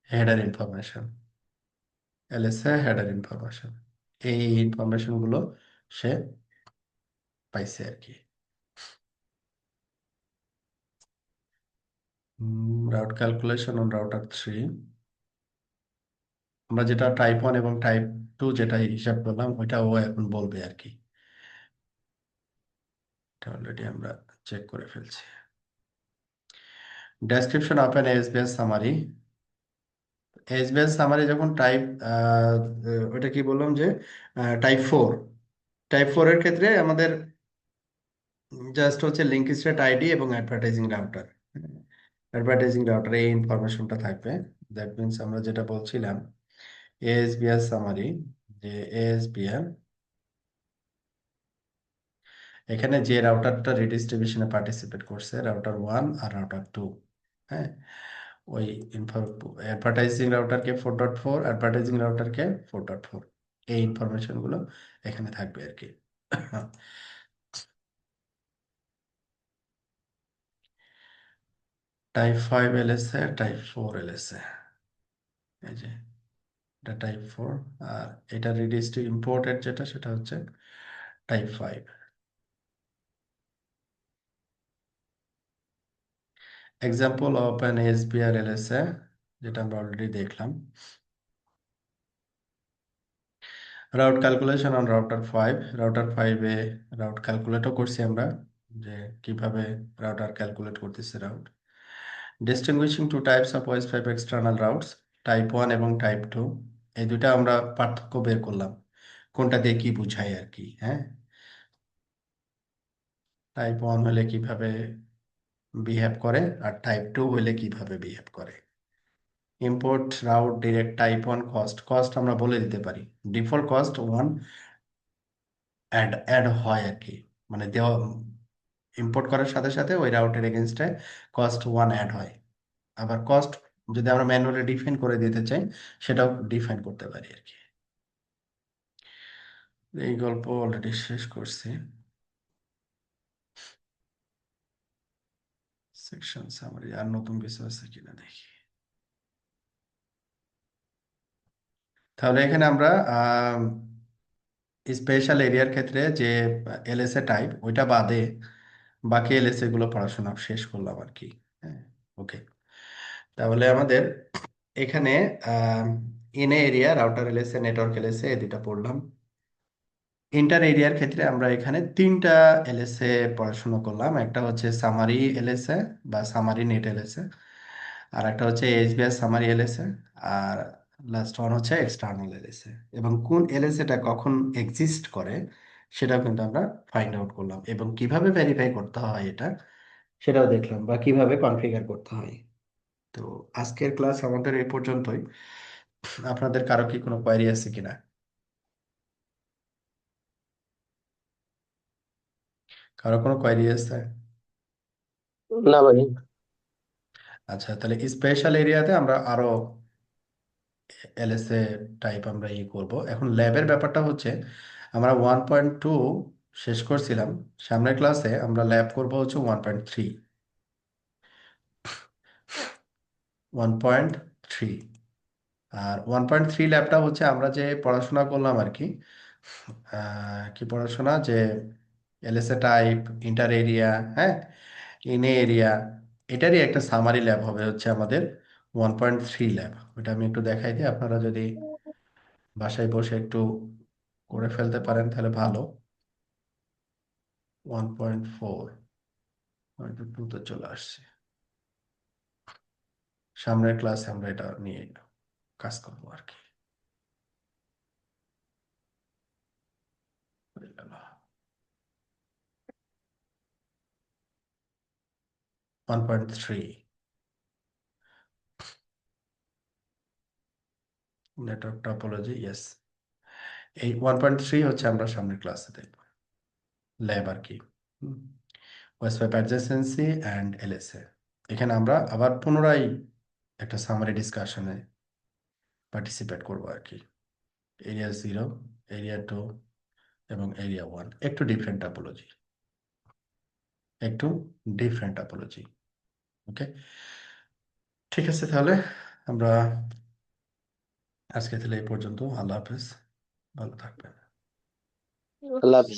header information, LSA header information, এই ইনফরমেশন গুলো সে পাইছে আর কি। রাউট ক্যালকুলেশন অন রাউটার 3, আমরা যেটা টাইপ 1 এবং টাইপ 2 যেটা হিসাব করলাম ওইটা ও এখন বলবে আর কি। এটা অলরেডি আমরা চেক করে ফেলছি। Description of N SBS summary, SBS summary যখন টাইপ, ওইটা কি বললাম যে টাইপ 4, টাইপ 4 এর ক্ষেত্রে আমাদের জাস্ট হচ্ছে লিঙ্ক স্টেট আইডি এবং অ্যাডভার্টাইজিং রাউটার, অ্যাডভার্টাইজিং রাউটার এই ইনফরমেশনটা থাকবে। দ্যাট মিনস আমরা যেটা বলছিলাম এএসবিআর সামারি, যে এএসবিআর এখানে যে রাউটারটা রিডিস্ট্রিবিউশনে পার্টিসিপেট করছে, রাউটার 1 আর রাউটার 2, হ্যাঁ, ওই ইনফর অ্যাডভার্টাইজিং রাউটারকে 4.4, অ্যাডভার্টাইজিং রাউটারকে 4.4, এই ইনফরমেশন গুলো এখানে থাকবে আর কি। টাইপ 5 এলএসএ, টাইপ 4 এলএসএ, এই যে এটা টাইপ 4, আর এটা রিডিউসড ইম্পোর্টেড যেটা সেটা হচ্ছে type 5। Example of an ASBR LSA, যেটা আমরা অলরেডি দেখলাম। Route calculation on router 5, router 5 এ রাউট ক্যালকুলেটও করছি আমরা, যে কিভাবে রাউটার ক্যালকুলেট করতেছে route. Distinguishing two types of OS 5 external routes, type 1 এবং টাইপ 2, এই দুটা আমরা পার্থক্য বের করলাম কোনটা দিয়ে কি বুঝাই আর কি। হ্যাঁ, টাইপ 1 হলে কিভাবে বিহেভ করে, আর টাইপ 2 হলে কিভাবে বিহেভ করে। Import route direct type 1 cost, cost আমরা বলে দিতে পারি, ডিফল্ট কস্ট 1 অ্যাড অ্যাড হয় আর কি, মানে দেওয়া ইম্পোর্ট করার সাথে সাথে ওই রাউটের এগেনস্টে কস্ট 1 অ্যাড হয়। আবার কস্ট যদি আমরা ম্যানুয়ালি ডিফাইন করে দিতে চাই, সেটাও ডিফাইন করতে পারি আর কি। এই গল্প অলরেডি শেষ করছি। সেকশন সামারি আর নতুন কিছু আছে কিনা দেখি। তাহলে এখানে আমরা স্পেশাল এরিয়ার ক্ষেত্রে যে এলএসএ টাইপ ওইটা বাদে বাকি এলএসএ গুলো পড়াশোনা শেষ করলাম আর কি। হ্যাঁ, ওকে। তাহলে আমাদের এখানে in area, router LSA, network LSA, এই দুটা পড়লাম। ইন্টার এরিয়ার ক্ষেত্রে আমরা এখানে তিনটা এলএসএ পড়াশোনা করলাম, একটা হচ্ছে সামারি এলএসএ বা সামারি নেট এলএসএ, আর একটা হচ্ছে এইচবিআর সামারি এলএসএ, আর লাস্ট ওয়ান হচ্ছে এক্সটার্নাল এলএসএ। এবং কোন এলএসএটা কখন এক্সিস্ট করে সেটাও কিন্তু আমরা ফাইন্ড আউট করলাম, এবং কিভাবে ভেরিফাই করতে হয় এটা সেটাও দেখলাম, বা কিভাবে কনফিগার করতে হয়। তো আজকের ক্লাস আমাদের এই পর্যন্তই। আপনাদের কারো কি কোনো কোয়ারি আছে কিনা? কারো কোনো কোয়ারি আছে? না ভাই। আচ্ছা, তাহলে স্পেশাল এরিয়াতে আমরা আরো এলএসএ টাইপ আমরা করব। এখন ল্যাবের ব্যাপারটা হচ্ছে আমরা 1.2 শেষ করছিলাম, সামনের ক্লাসে আমরা ল্যাব করব হচ্ছে 1.3, 1.3। আর 1.3 ল্যাবটা হচ্ছে আমরা যে পড়াশোনা করলাম আর কি, কি পড়াশোনা, যে এলএসএ টাইপ, ইন্টার এরিয়া, হ্যাঁ, ইনে এরিয়া, এটারই একটা সামারি ল্যাব হবে হচ্ছে আমাদের 1.3 ল্যাব। ওটা আমি একটু দেখাই দিই, আপনারা যদি বাসায় বসে একটু করে ফেলতে পারেন তাহলে ভালো। 1.4, 1.2 তো চলে আসছে, সামনের ক্লাসে আমরা এটা নিয়ে কাজ করবো আর কি। হয়ে গেল 1.3 নেটওয়ার্ক টপোলজি, ইয়েস। এই 1.3 হচ্ছে আমরা সামনের ক্লাসে দেখবো ল্যাব আর কি। ওয়েস্ট ওয়েব অ্যাডজেসেন্সি অ্যান্ড এলএসএ, এখানে আমরা আবার পুনরায় একটা সামারি ডিসকাশনে পার্টিসিপেট করবো আর কি। এরিয়া 0, এরিয়া 2 এবং এরিয়া 1 একটু ডিফারেন্ট টাপোলজি। ওকে, ঠিক আছে তাহলে আমরা আজকে তাহলে এই পর্যন্ত। আল্লাহ হাফেজ, ভালো থাকবেন। আল্লাহ হাফিজ।